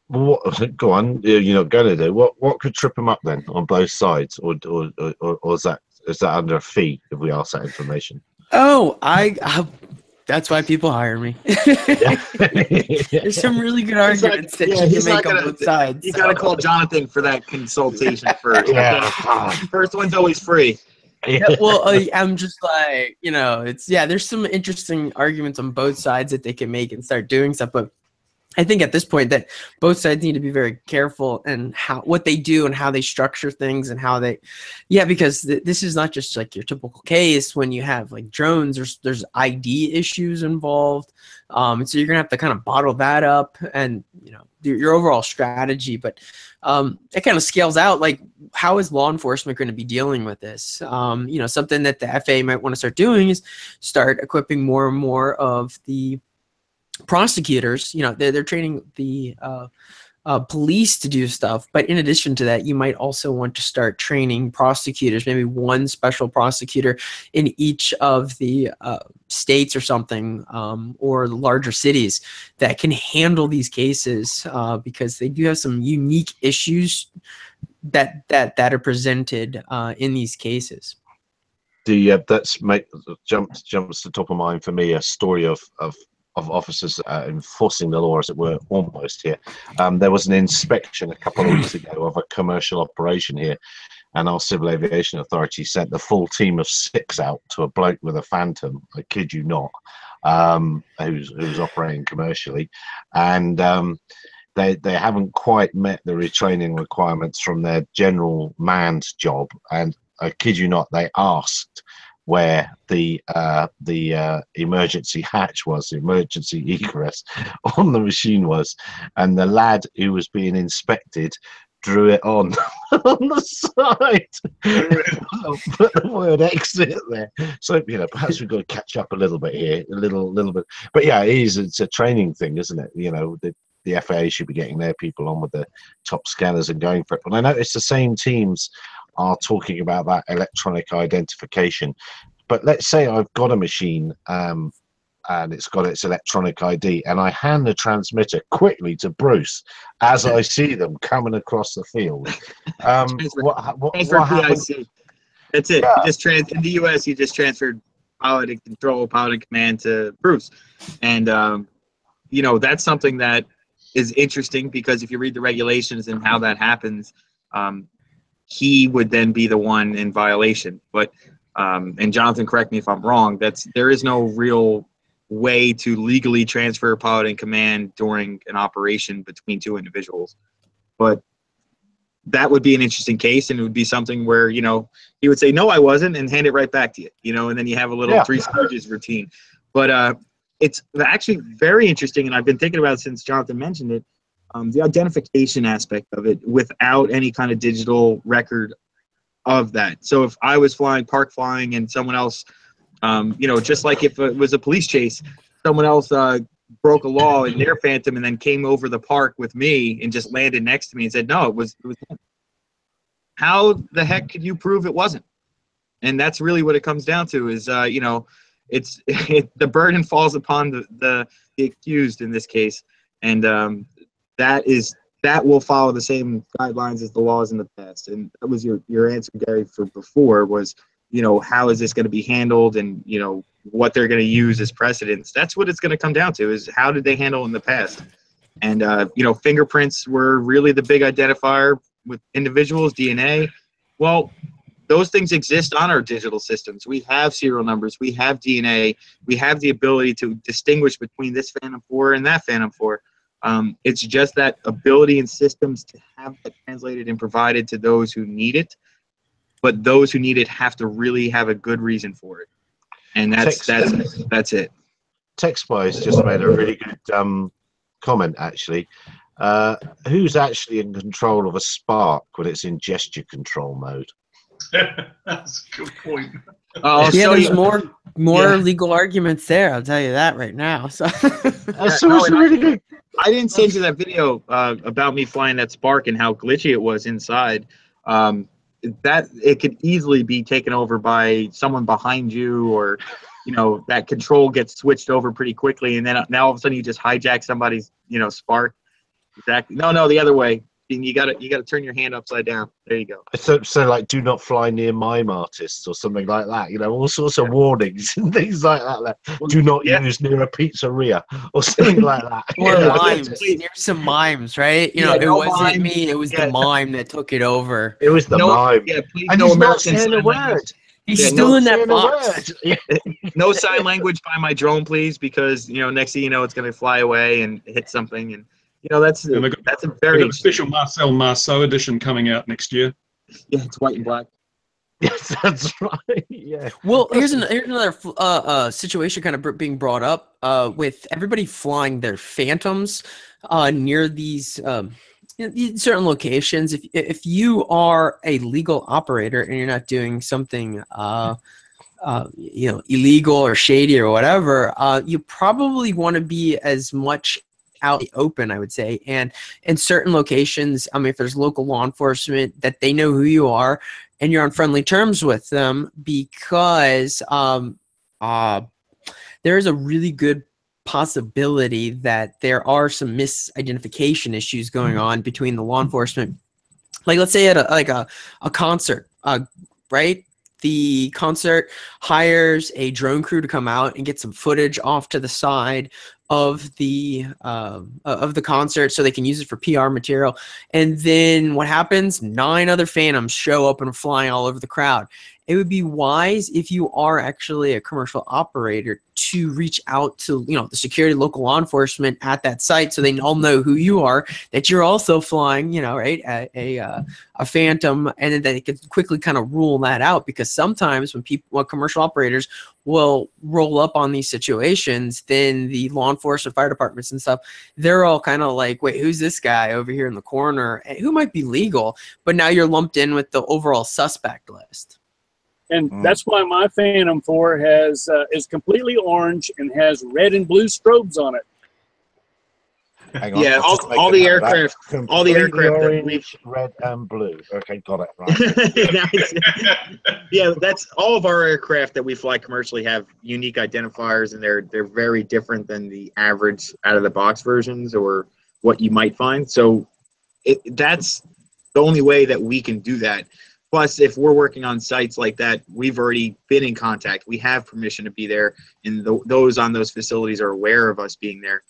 Well, go on. You're not going to do what could trip them up then on both sides, or is that under a fee if we ask that information? Oh, that's why people hire me. There's some really good arguments that you can make on both sides. You got to call Jonathan for that consultation first. First one's always free. Well, I'm just like, there's some interesting arguments on both sides that they can make and start doing stuff. But I think at this point that both sides need to be very careful and what they do and how they structure things and how they, because this is not just like your typical case when you have like drones. There's ID issues involved, and so you're gonna have to kind of bottle that up and your overall strategy. But it kind of scales out like how is law enforcement going to be dealing with this? Something that the FAA might want to start doing is start equipping more and more of the prosecutors. They're training the police to do stuff, but in addition to that, you might also want to start training prosecutors, maybe one special prosecutor in each of the states or something, or larger cities that can handle these cases, because they do have some unique issues that are presented in these cases. Jumps to top of mind for me a story of officers enforcing the law, as it were, almost here. There was an inspection a couple of weeks ago of a commercial operation here, and our Civil Aviation Authority sent the full team of 6 out to a bloke with a Phantom, I kid you not, who's operating commercially, and they haven't quite met the retraining requirements from their general manned job, and I kid you not, they asked where the emergency hatch was, the emergency egress on the machine was, and the lad who was being inspected drew it on the side. Put the word exit there. So perhaps we've got to catch up a little bit here, a little bit. But yeah, it's a training thing, isn't it? The FAA should be getting their people on with the top scanners and going for it. But I noticed the same teams are talking about that electronic identification. But let's say I've got a machine and it's got its electronic ID, and I hand the transmitter quickly to Bruce as I see them coming across the field. What happens? That's it. Yeah. You just in the U.S. You just transferred pilot and control, pilot and command to Bruce, and that's something that is interesting, because if you read the regulations and how that happens, he would then be the one in violation. But and Jonathan, correct me if I'm wrong, there is no real way to legally transfer pilot and command during an operation between 2 individuals. But that would be an interesting case, and it would be something where he would say, no, I wasn't, and hand it right back to you, and then you have a little Three Stooges routine. But it's actually very interesting, and I've been thinking about it since Jonathan mentioned it, the identification aspect of it without any kind of digital record of that. So if I was park flying, and someone else, just like if it was a police chase, someone else broke a law in their Phantom and then came over the park with me and just landed next to me and said, no, it was him. How the heck could you prove it wasn't? And that's really what it comes down to is, the burden falls upon the accused in this case. And that will follow the same guidelines as the laws in the past. And that was your answer, Gary, for before was, how is this going to be handled, and, what they're going to use as precedents. That's what it's going to come down to, is how did they handle in the past? And, fingerprints were really the big identifier with individuals, DNA. Well, those things exist on our digital systems. We have serial numbers. We have DNA. We have the ability to distinguish between this Phantom 4 and that Phantom 4. It's just that ability in systems to have that translated and provided to those who need it. But those who need it have to really have a good reason for it. And that's it. TechSpy's just made a really good comment, actually. Who's actually in control of a Spark when it's in gesture control mode? That's a good point. There's more legal arguments there. I'll tell you that right now. So really good. I didn't send you that video about me flying that Spark and how glitchy it was inside. That it could easily be taken over by someone behind you, or that control gets switched over pretty quickly, and then now all of a sudden you just hijack somebody's Spark. Exactly. No, the other way. You gotta turn your hand upside down. There you go. So like, do not fly near mime artists or something like that. All sorts of warnings and things like that. Like, do not use near a pizzeria or something like that. Or mimes. Near some mimes, right? It wasn't me. It was the mime that took it over. It was the mime. Yeah, please and no he's American not saying a word. He's Yeah, still no in that Saying a box. word. Yeah. No sign language by my drone, please, because next thing you know, it's going to fly away and hit something, and that's And they've a got very the interesting. special Marcel Marceau edition coming out next year. Yeah, it's white and black. Yes, that's right. Yeah. Well, here's another situation kind of being brought up with everybody flying their Phantoms near these in certain locations. If you are a legal operator and you're not doing something illegal or shady or whatever, you probably want to be as much out in the open, I would say. And in certain locations, if there's local law enforcement, that they know who you are and you're on friendly terms with them, because there is a really good possibility that there are some misidentification issues going on between the law enforcement. Like, let's say at a concert, right? The concert hires a drone crew to come out and get some footage off to the side of the concert so they can use it for PR material. And then what happens? 9 other Phantoms show up and are flying all over the crowd. It would be wise, if you are actually a commercial operator, to reach out to the security, local law enforcement at that site, so they all know who you are, that you're also flying a Phantom, and then they can quickly kind of rule that out. Because sometimes when commercial operators will roll up on these situations, then the law enforcement, fire departments and stuff, they're all kind of like, wait, who's this guy over here in the corner who might be legal, but now you're lumped in with the overall suspect list. And that's why my Phantom 4 is completely orange and has red and blue strobes on it. Hang on, Yeah, I'll just make all a the note of that. aircraft, all the Completely aircraft that orange, we've red and blue. Okay, got it. Right. Yeah, that's all of our aircraft that we fly commercially have unique identifiers, and they're very different than the average out of the box versions or what you might find. So that's the only way that we can do that. Plus, if we're working on sites like that, we've already been in contact. We have permission to be there, and those on those facilities are aware of us being there.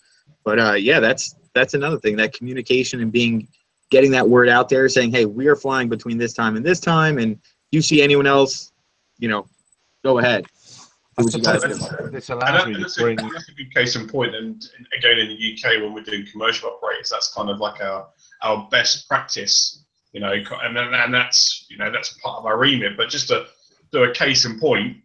But yeah, that's another thing, that communication and getting that word out there, saying, hey, we are flying between this time, and you see anyone else, go ahead. This allows me to That's bring. a good case in point. And again, in the UK, when we're doing commercial operators, that's kind of like our best practice. And that's that's part of our remit. But just to do a case in point,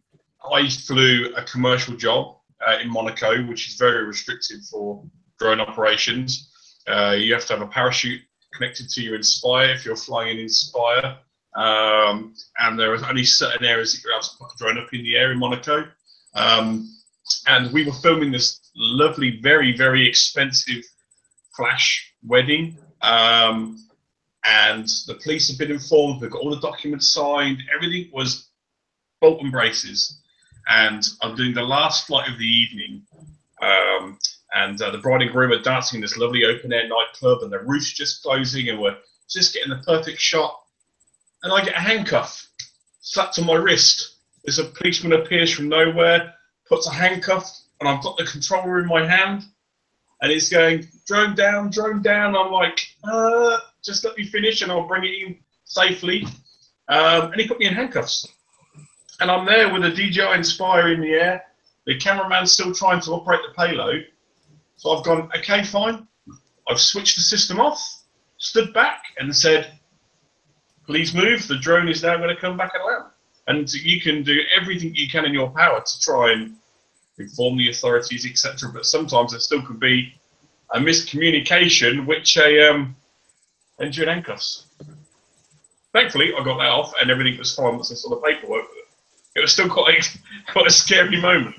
I flew a commercial job in Monaco, which is very restricted for drone operations. You have to have a parachute connected to your Inspire if you're flying an Inspire, and there are only certain areas that you're able to put a drone up in the air in Monaco. And we were filming this lovely, very, very expensive flash wedding. And the police have been informed. We've got all the documents signed. Everything was bolt and braces. And I'm doing the last flight of the evening. And the bride and groom are dancing in this lovely open air nightclub, and the roof's just closing, and we're just getting the perfect shot. And I get a handcuff slapped on my wrist. There's a policeman appears from nowhere, puts a handcuff, and I've got the controller in my hand, and it's going, drone down, drone down. I'm like, just let me finish and I'll bring it in safely. And he put me in handcuffs. And I'm there with a DJI Inspire in the air. The cameraman's still trying to operate the payload. So I've gone, okay, fine. I've switched the system off, stood back and said, please move. The drone is now going to come back and land. And you can do everything you can in your power to try and inform the authorities, etc. But sometimes there still could be a miscommunication, which ends you in handcuffs. Thankfully, I got that off, and everything was fine once I saw the paperwork. It was still quite a scary moment.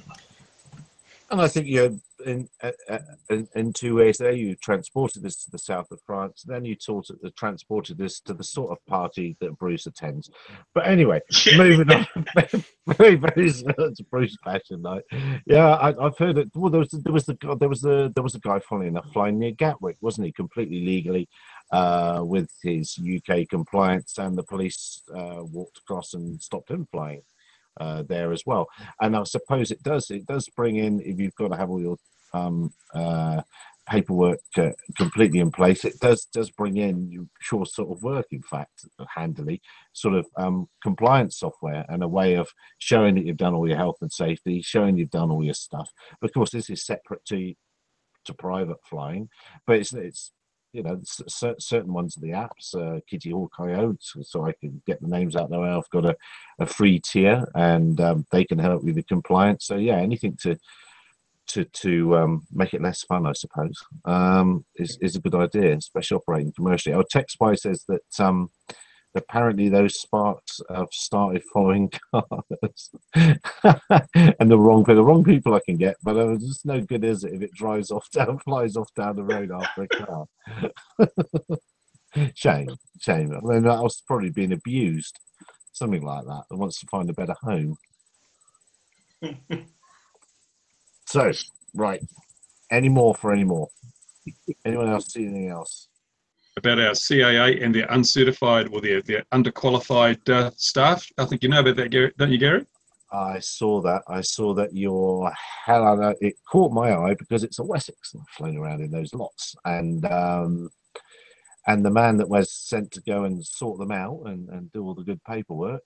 And I think you in 2 ways there. You transported this to the south of France, then you transported this to the sort of party that Bruce attends. But anyway, moving on, very, very similar to Bruce Passion Night. Yeah, I've heard it. Well, there was a guy, funny enough, flying near Gatwick, wasn't he? Completely legally, with his UK compliance, and the police walked across and stopped him flying there as well. And I suppose it does bring in, if you've got to have all your paperwork completely in place. It does bring in sure sort of work, in fact, handily, sort of compliance software and a way of showing that you've done all your health and safety, showing you've done all your stuff. But of course, this is separate to private flying, but it's you know, certain ones of the apps, Kitty Hawk IO, so I can get the names out there. I've got a free tier, and they can help with the compliance. So yeah, anything to make it less fun, I suppose, is a good idea, especially operating commercially. Our TechSpy says that apparently those sparks have started following cars, and the wrong people I can get, but it's just no good, is it, if it flies off down the road after a car? Shame. I mean, I was probably being abused, something like that. That wants to find a better home. So, right. Any more? Anyone else see anything else? About our CAA and their uncertified or their underqualified staff. I think you know about that, Gary, don't you, Gary? I saw that. Your hell, it caught my eye because it's a Wessex flown around in those lots, and the man that was sent to go and sort them out and do all the good paperwork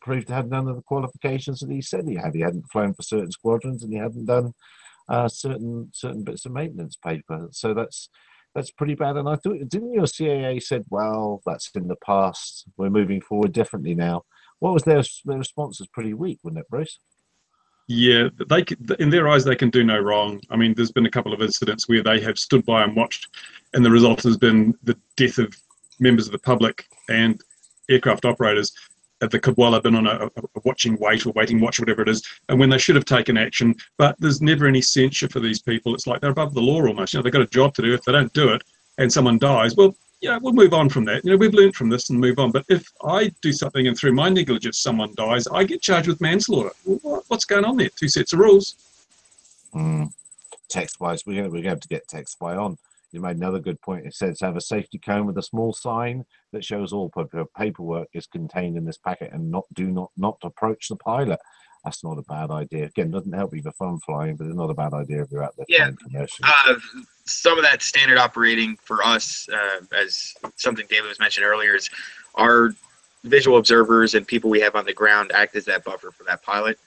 proved to have none of the qualifications that he said he had. He hadn't flown for certain squadrons, and he hadn't done certain bits of maintenance paper. So that's pretty bad. And I thought, didn't your CAA said, well, that's in the past, we're moving forward differently now? What was their response? Was pretty weak, wasn't it, Bruce? Yeah, in their eyes, they can do no wrong. I mean, there's been a couple of incidents where they have stood by and watched, and the result has been the death of members of the public and aircraft operators at the Kabwala, been on a watching wait or waiting watch, whatever it is, and when they should have taken action. But there's never any censure for these people. It's like they're above the law almost. You know, they've got a job to do. If they don't do it and someone dies, well, yeah, we'll move on from that. You know, we've learned from this and move on. But if I do something and through my negligence someone dies, I get charged with manslaughter. Well, what's going on there? Two sets of rules. Text-wise, we're going to have to get TechSpy on. You made another good point. It says have a safety cone with a small sign that shows all paperwork is contained in this packet, and do not approach the pilot. That's not a bad idea. Again, doesn't help you for fun flying, but it's not a bad idea if you're out there flying commercially. Some of that standard operating for us, as something David was mentioning earlier, is our visual observers and people we have on the ground act as that buffer for that pilot.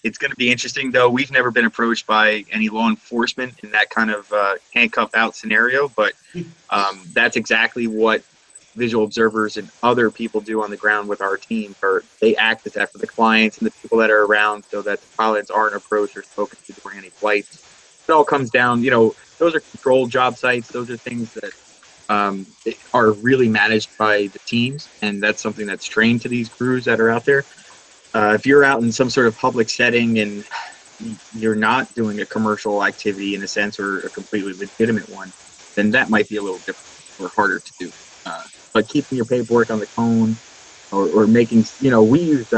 It's going to be interesting, though. We've never been approached by any law enforcement in that kind of handcuffed out scenario, but that's exactly what visual observers and other people do on the ground with our team. They act as that for the clients and the people that are around, so that the pilots aren't approached or spoken to during any flights. It all comes down, those are controlled job sites. Those are things that are really managed by the teams, and that's something that's trained to these crews that are out there. If you're out in some sort of public setting and you're not doing a commercial activity in a sense, or a completely legitimate one, then that might be a little different or harder to do. But keeping your paperwork on the cone, or making, we use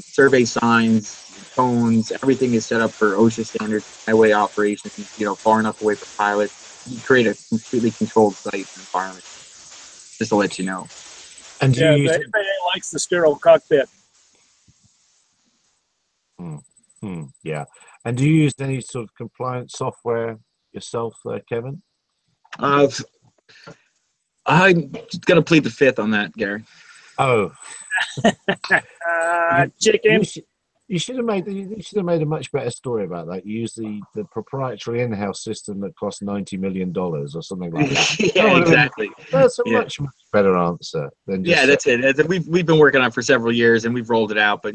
survey signs, cones, everything is set up for OSHA standards, highway operations, far enough away from pilots. You create a completely controlled site environment, just to let you know. And the FAA likes the sterile cockpit. Yeah. And do you use any sort of compliance software yourself, Kevin? I'm going to plead the fifth on that, Gary. Oh. Chicken. You should have made a much better story about that. You use the proprietary in-house system that costs $90 million or something like that. Yeah, exactly. That's a much better answer than just that's it. We've been working on it for several years, and we've rolled it out, but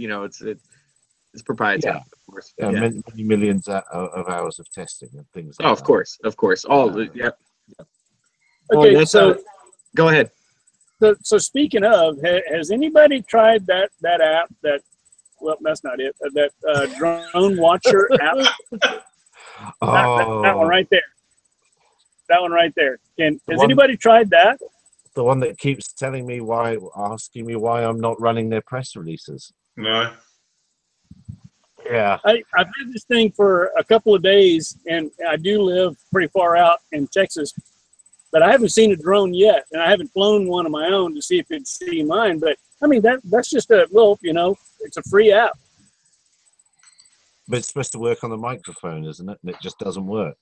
it's proprietary, of course. Many millions of hours of testing and things like that. Of course. Okay, so go ahead. So speaking of, has anybody tried that app that? Well, that's not it. That Drone Watcher app. That one right there. That one right there. Has anybody tried that? The one that keeps asking me why I'm not running their press releases. No. Yeah. I've had this thing for a couple of days, and I do live pretty far out in Texas, but I haven't seen a drone yet, and I haven't flown one of my own to see if it'd see mine. But I mean, that's just a little, it's a free app. But it's supposed to work on the microphone, isn't it? And it just doesn't work.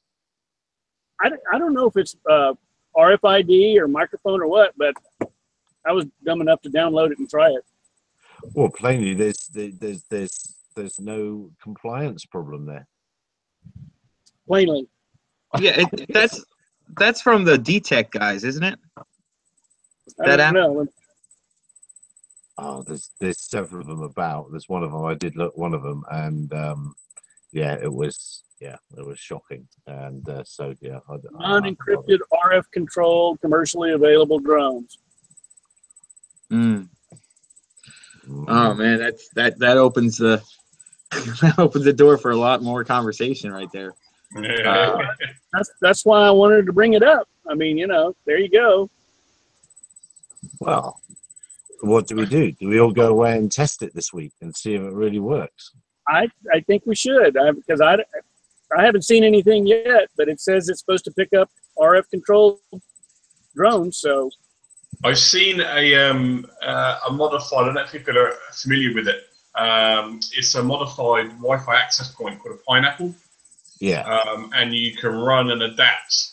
I don't know if it's RFID or microphone or what, but I was dumb enough to download it and try it. Well, plainly, there's no compliance problem there. Plainly. Yeah, that's from the DTech guys, isn't it? I don't know. Oh, there's several of them about. There's one of them. I did look one of them, and it was shocking. And so yeah, non-encrypted RF controlled commercially available drones. Mm. Oh man, that opens the that opens the door for a lot more conversation right there. That's why I wanted to bring it up. I mean, there you go. Well, what do we do? Do we all go away and test it this week and see if it really works? I think we should, because I haven't seen anything yet, but it says it's supposed to pick up RF controlled drones. So I've seen a modified. I don't know if people are familiar with it. It's a modified Wi-Fi access point called a Pineapple. Yeah. And you can run and adapt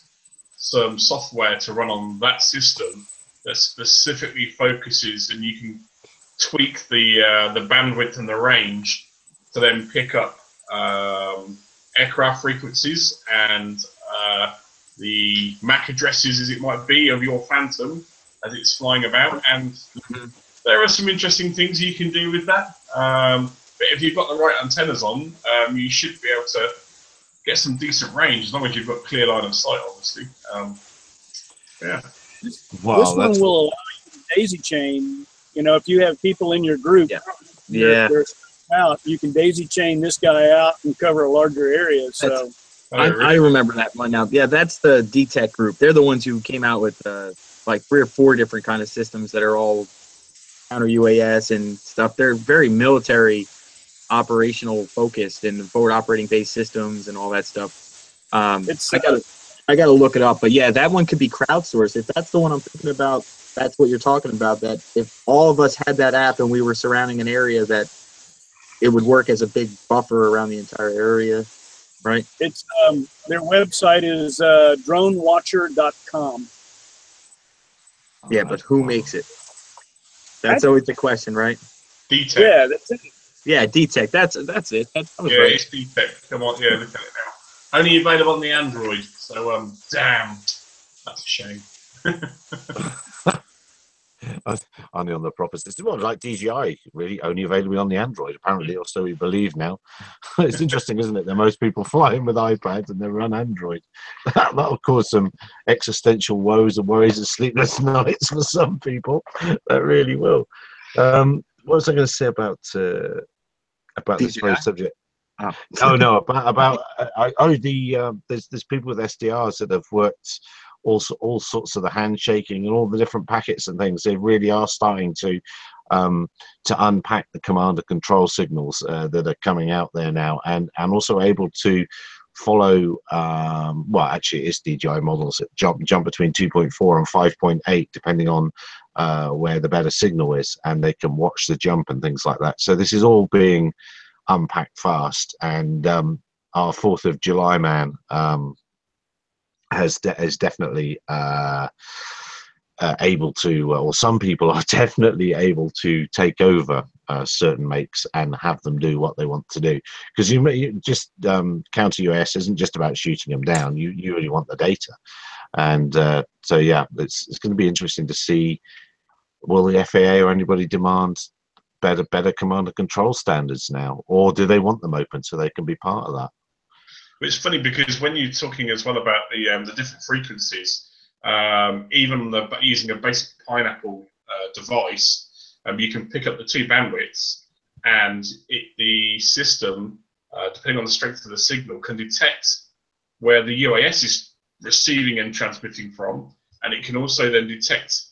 some software to run on that system that specifically focuses, and you can tweak the bandwidth and the range to then pick up aircraft frequencies and the MAC addresses, as it might be, of your Phantom as it's flying about. And there are some interesting things you can do with that. But if you've got the right antennas on, you should be able to get some decent range, as long as you've got clear line of sight, obviously. Yeah. Wow, this one will allow you to daisy chain. If you have people in your group, they're out, you can daisy chain this guy out and cover a larger area. So I remember that one now. Yeah, that's the DTech group. They're the ones who came out with like 3 or 4 different kind of systems that are all counter UAS and stuff. They're very military operational focused and forward operating based systems and all that stuff. I gotta look it up, but yeah, that one could be crowdsourced. If that's the one I'm thinking about, that's what you're talking about. That if all of us had that app and we were surrounding an area, that it would work as a big buffer around the entire area, right? It's their website is dronewatcher.com. Yeah, but who makes it? That's always the question, right? DTech. Yeah, that's it. Yeah, DTech. That's it. That was Yeah, right. it's DTech. Come on, yeah, look at it now. Only available on the Android. So, damn, that's a shame. Only on the proper system. Well, like DJI, really only available on the Android, apparently, or so we believe now. It's interesting, isn't it, that most people fly in with iPads and they run Android. That'll cause some existential woes and worries and sleepless nights for some people. That really will. What was I going to say about this very subject? Oh no, there's people with SDRs that have worked all sorts of the handshaking and all the different packets and things. They really are starting to unpack the command and control signals that are coming out there now, and also able to follow. Well, actually, it's DJI models that jump between 2.4 and 5.8, depending on where the better signal is, and they can watch the jump and things like that. So this is all being unpacked fast, and our 4th of July man is definitely able to, or some people are definitely able to take over certain makes and have them do what they want to do. Because you just counter UAS isn't just about shooting them down. You really want the data, and so yeah, it's going to be interesting to see, will the FAA or anybody demand better command and control standards now, or do they want them open so they can be part of that? It's funny because when you're talking as well about the different frequencies, even using a basic Pineapple device, you can pick up the 2 bandwidths, and the system, depending on the strength of the signal, can detect where the UAS is receiving and transmitting from, and it can also then detect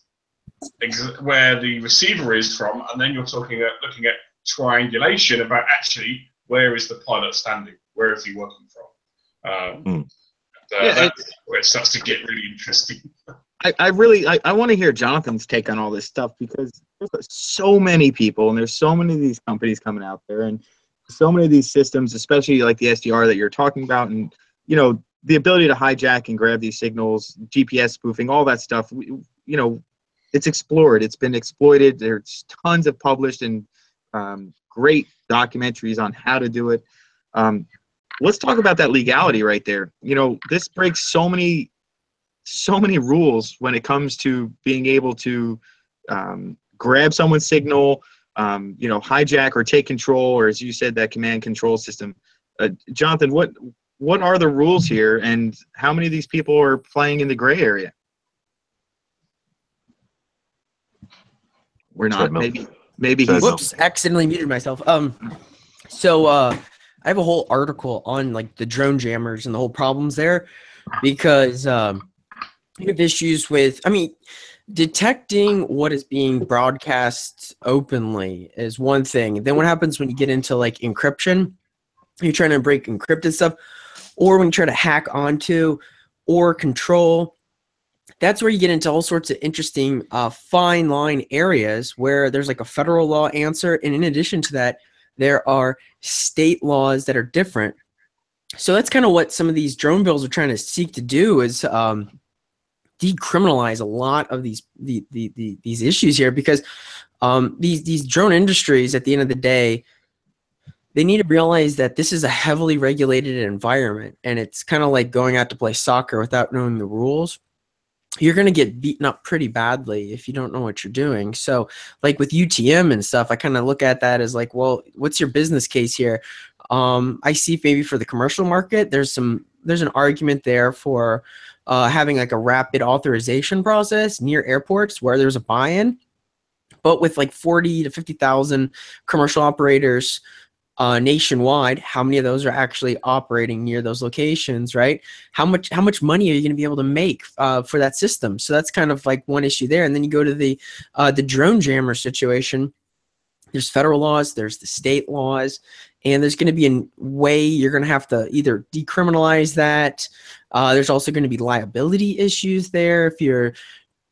where the receiver is from, and then you're looking at triangulation about actually where is the pilot standing, where is he working from. That's where it starts to get really interesting. I want to hear Jonathan's take on all this stuff, because there's so many people and there's so many of these companies coming out there, and so many of these systems, especially like the SDR that you're talking about, and the ability to hijack and grab these signals, GPS spoofing, all that stuff, it's explored. It's been exploited. There's tons of published and great documentaries on how to do it. Let's talk about that legality right there. This breaks so many rules when it comes to being able to grab someone's signal, hijack or take control, or as you said, that command control system. Jonathan, what are the rules here, and how many of these people are playing in the gray area? We're not. Maybe he's. Whoops! Accidentally muted myself. So I have a whole article on like the drone jammers and the whole problems there, because you have issues with. I mean, detecting what is being broadcast openly is one thing. Then what happens when you get into like encryption? You're trying to break encrypted stuff, or when you try to hack onto or control. That's where you get into all sorts of interesting fine line areas where there's like a federal law answer, and in addition to that, there are state laws that are different. So that's kind of what some of these drone bills are trying to seek to do, is decriminalize a lot of these issues here, because these drone industries, at the end of the day, they need to realize that this is a heavily regulated environment, and it's kind of like going out to play soccer without knowing the rules. You're going to get beaten up pretty badly if you don't know what you're doing. So like with UTM and stuff, I kind of look at that as like, well, what's your business case here? I see maybe for the commercial market, there's an argument there for having like a rapid authorization process near airports where there's a buy-in. But with like 40 to 50,000 commercial operators nationwide, how many of those are actually operating near those locations, right? How much money are you going to be able to make for that system? So that's kind of like one issue there. And then you go to the drone jammer situation. There's federal laws, there's the state laws, and there's going to be a way you're going to have to either decriminalize that. There's also going to be liability issues there if you're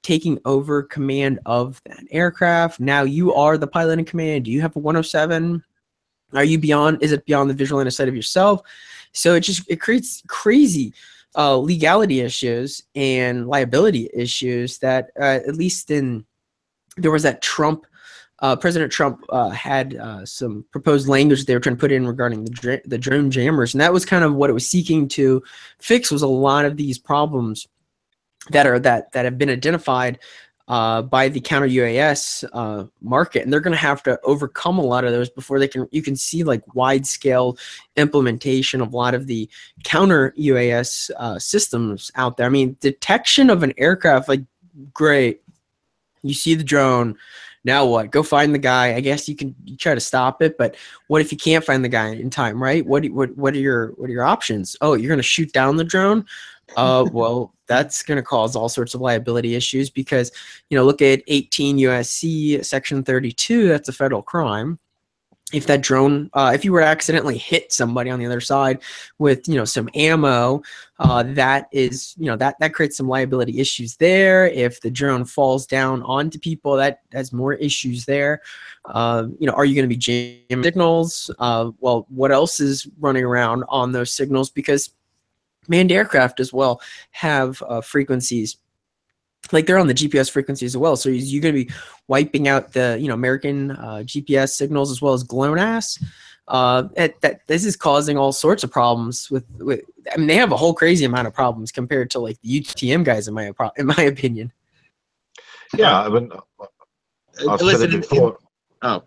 taking over command of that aircraft. Now you are the pilot in command. Do you have a 107? Is it beyond the visual line of sight of yourself? So it creates crazy legality issues and liability issues that at least there was that President Trump had some proposed language they were trying to put in regarding the drone jammers, and that was kind of what it was seeking to fix, was a lot of these problems that have been identified by the counter UAS market, and they're going to have to overcome a lot of those before you can see like wide scale implementation of a lot of the counter UAS systems out there. I mean, detection of an aircraft, like, great, you see the drone, now what? Go find the guy. I guess you try to stop it, but what if you can't find the guy in time, right? What are your options? Oh, you're going to shoot down the drone? Well, that's going to cause all sorts of liability issues, because, look at 18 USC section 32, that's a federal crime. If that drone, if you were to accidentally hit somebody on the other side with, some ammo, that is, that creates some liability issues there. If the drone falls down onto people, that has more issues there. Are you going to be jamming signals? Well, what else is running around on those signals? Because manned aircraft as well have frequencies, like they're on the GPS frequencies as well. So you're going to be wiping out the American GPS signals as well as GLONASS. This is causing all sorts of problems with. I mean, they have a whole crazy amount of problems compared to like the UTM guys, in my opinion. Yeah, I mean, I've said it before. I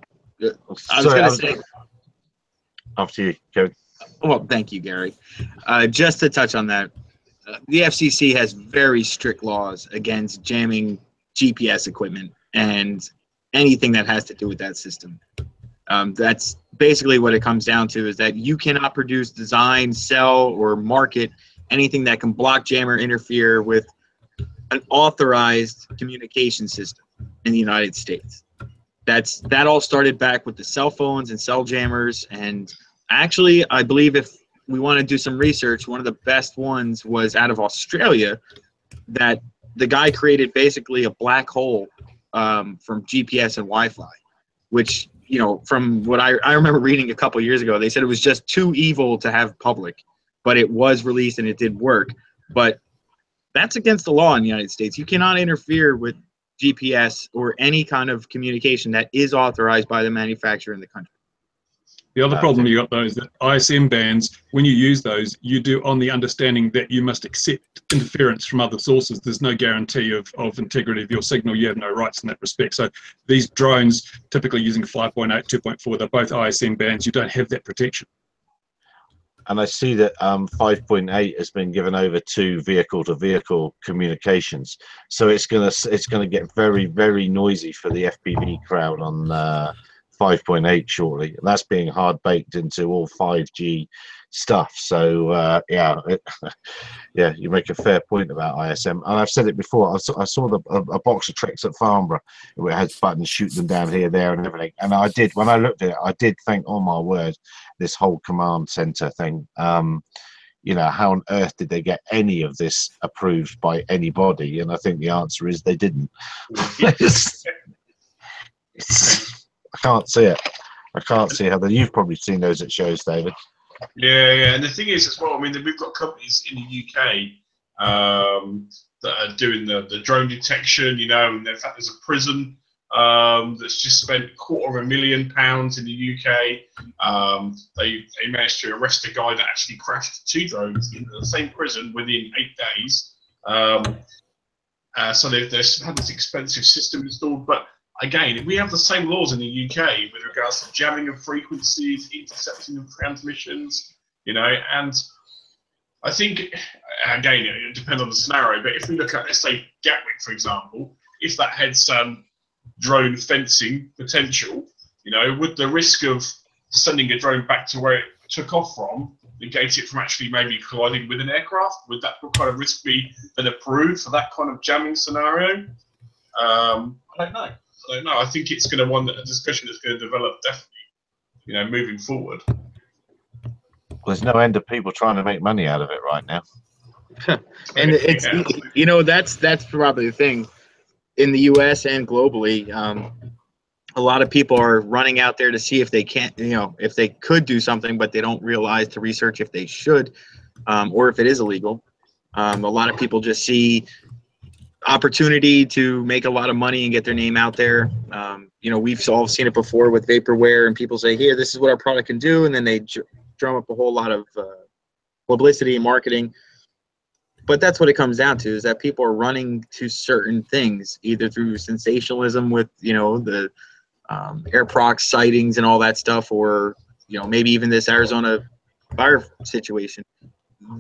was going to say. After you, Kevin. Well, thank you, Gary. Just to touch on that, the FCC has very strict laws against jamming GPS equipment and anything that has to do with that system. That's basically what it comes down to, is that you cannot produce, design, sell, or market anything that can block, jam, or interfere with an authorized communication system in the United States. That all started back with the cell phones and cell jammers, and actually, I believe if we want to do some research, one of the best ones was out of Australia, that the guy created basically a black hole from GPS and Wi-Fi, which you know, from what I remember reading a couple years ago, they said it was just too evil to have public, but it was released and it did work. But that's against the law in the United States. You cannot interfere with GPS or any kind of communication that is authorized by the manufacturer in the country. The other problem you got though is that ISM bands, when you use those, you do on the understanding that you must accept interference from other sources. There's no guarantee of integrity of your signal. You have no rights in that respect. So these drones, typically using 5.8, 2.4, they're both ISM bands. You don't have that protection. And I see that 5.8 has been given over to vehicle-to-vehicle communications. So it's gonna get very, very noisy for the FPV crowd on 5.8 shortly. And that's being hard baked into all 5G stuff. So yeah, yeah, you make a fair point about ISM. And I've said it before. I saw a box of tricks at Farnborough where it has buttons, shoot them down here, there, and everything. And I did, when I looked at it, I did think, oh my word, this whole command center thing. You know, how on earth did they get any of this approved by anybody? And I think the answer is they didn't. I can't see it. I can't see how. You've probably seen those at shows, David. Yeah. And the thing is as well, I mean, we've got companies in the UK that are doing the drone detection, you know, and in fact there's a prison that's just spent £250,000 in the UK. They managed to arrest a guy that actually crashed 2 drones in the same prison within 8 days. So they've had this expensive system installed, but again, we have the same laws in the UK with regards to jamming of frequencies, intercepting of transmissions, you know, and I think, again, it depends on the scenario, but if we look at, let's say, Gatwick, for example, if that had some drone fencing potential, you know, would the risk of sending a drone back to where it took off from negate it from actually maybe colliding with an aircraft? Would that kind of risk be then approved for that kind of jamming scenario? I don't know. I think it's going to a discussion that's going to develop definitely, you know, moving forward. There's no end of people trying to make money out of it right now. And it's, you know, that's probably the thing in the U.S. and globally. A lot of people are running out there to see if they can't, you know, if they could do something, but they don't realize to research if they should, or if it is illegal. A lot of people just see opportunity to make a lot of money and get their name out there. You know, we've all seen it before with vaporware, and people say, here, this is what our product can do, and then they drum up a whole lot of publicity and marketing. But that's what it comes down to, is that people are running to certain things, either through sensationalism with, you know, the AirProx sightings and all that stuff, or, you know, maybe even this Arizona fire situation.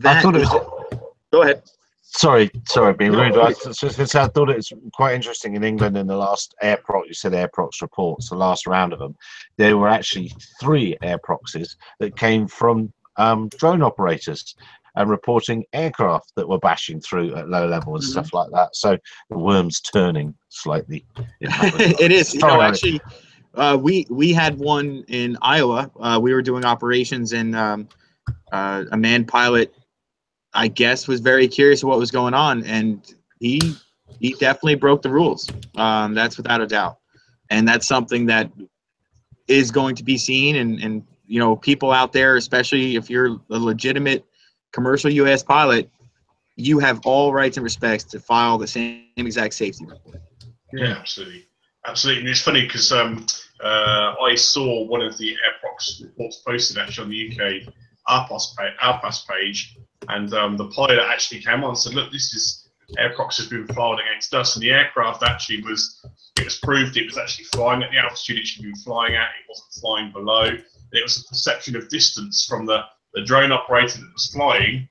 I thought it was... Go ahead. Sorry, being rude. I thought it was quite interesting in England in the last AirProx, you said AirProx reports, the last round of them. There were actually 3 AirProxes that came from drone operators and reporting aircraft that were bashing through at low level and stuff like that. So the worm's turning slightly. It is. You know, actually, we had one in Iowa. We were doing operations, and a manned pilot, I guess, was very curious of what was going on, and he definitely broke the rules. That's without a doubt, and that's something that is going to be seen. And you know, people out there, especially if you're a legitimate commercial U.S. pilot, you have all rights and respects to file the same exact safety report. Yeah, absolutely. And it's funny because I saw one of the AirProx reports posted actually on the UK RPAS page. And the pilot actually came on and said, look, this is AirProx has been filed against us. And the aircraft actually was proved it was actually flying at the altitude it should be flying at. It wasn't flying below. And it was a perception of distance from the drone operator that was flying,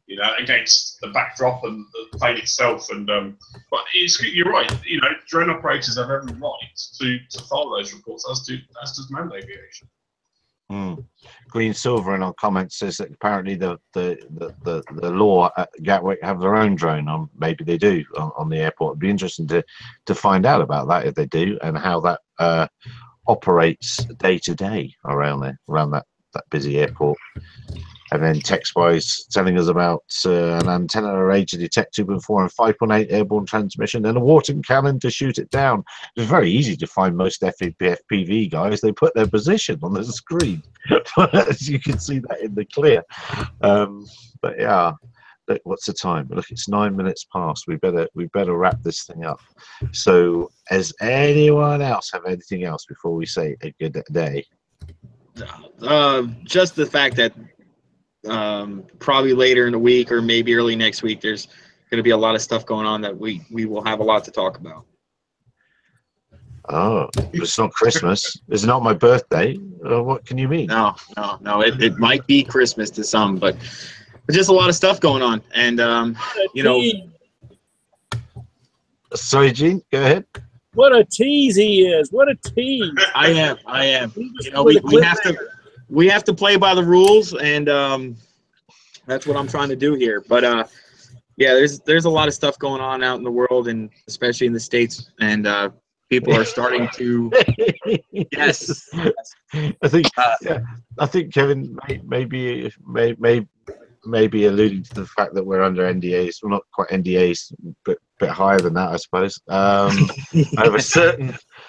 you know, against the backdrop and the plane itself. And but you're right, you know, drone operators have every right to file those reports, as does manned aviation. Green Silver in our comments says that apparently the law at Gatwick have their own drone on. Maybe they do on the airport. It'd be interesting to find out about that if they do, and how that operates day to day around that busy airport. And then text-wise, telling us about an antenna array to detect 2.4 and 5.8 airborne transmission, and a Wharton cannon to shoot it down. It's very easy to find most FPV guys. They put their position on the screen. As you can see that in the clear. But yeah, look, what's the time? Look, it's 9 minutes past. We better wrap this thing up. So, does anyone else have anything else before we say a good day? Just the fact that probably later in the week or maybe early next week, there's going to be a lot of stuff going on that we will have a lot to talk about. Oh, it's not Christmas. It's not my birthday. What can you mean? No. It might be Christmas to some, but just a lot of stuff going on. And, you know. Sorry, Gene, go ahead. What a tease he is. What a tease. I am. You know, we have to play by the rules, and that's what I'm trying to do here. But yeah, there's a lot of stuff going on out in the world, and especially in the States, and people are starting to. Yes. I think Kevin may be alluding to the fact that we're under NDAs. Well, not quite NDAs, but a bit higher than that, I suppose. Over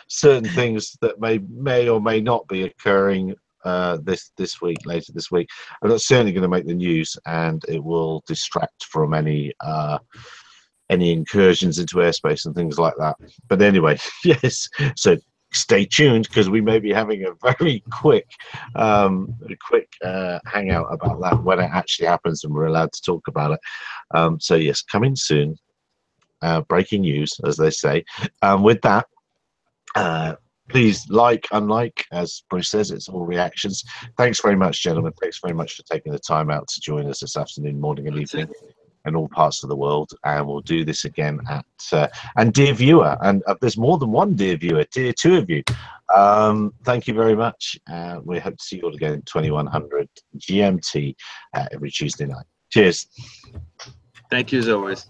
certain things that may or may not be occurring this week, later this week. And that's certainly going to make the news, and it will distract from any incursions into airspace and things like that. But anyway, yes. So stay tuned, because we may be having a very quick hangout about that when it actually happens and we're allowed to talk about it. So yes, coming soon. Breaking news, as they say. With that, please like, unlike, as Bruce says, it's all reactions. Thanks very much, gentlemen. Thanks very much for taking the time out to join us this afternoon, morning, and evening, in all parts of the world. And we'll do this again at and dear viewer, and there's more than one dear viewer, dear two of you. Thank you very much. We hope to see you all again 2100 GMT every Tuesday night. Cheers. Thank you as always.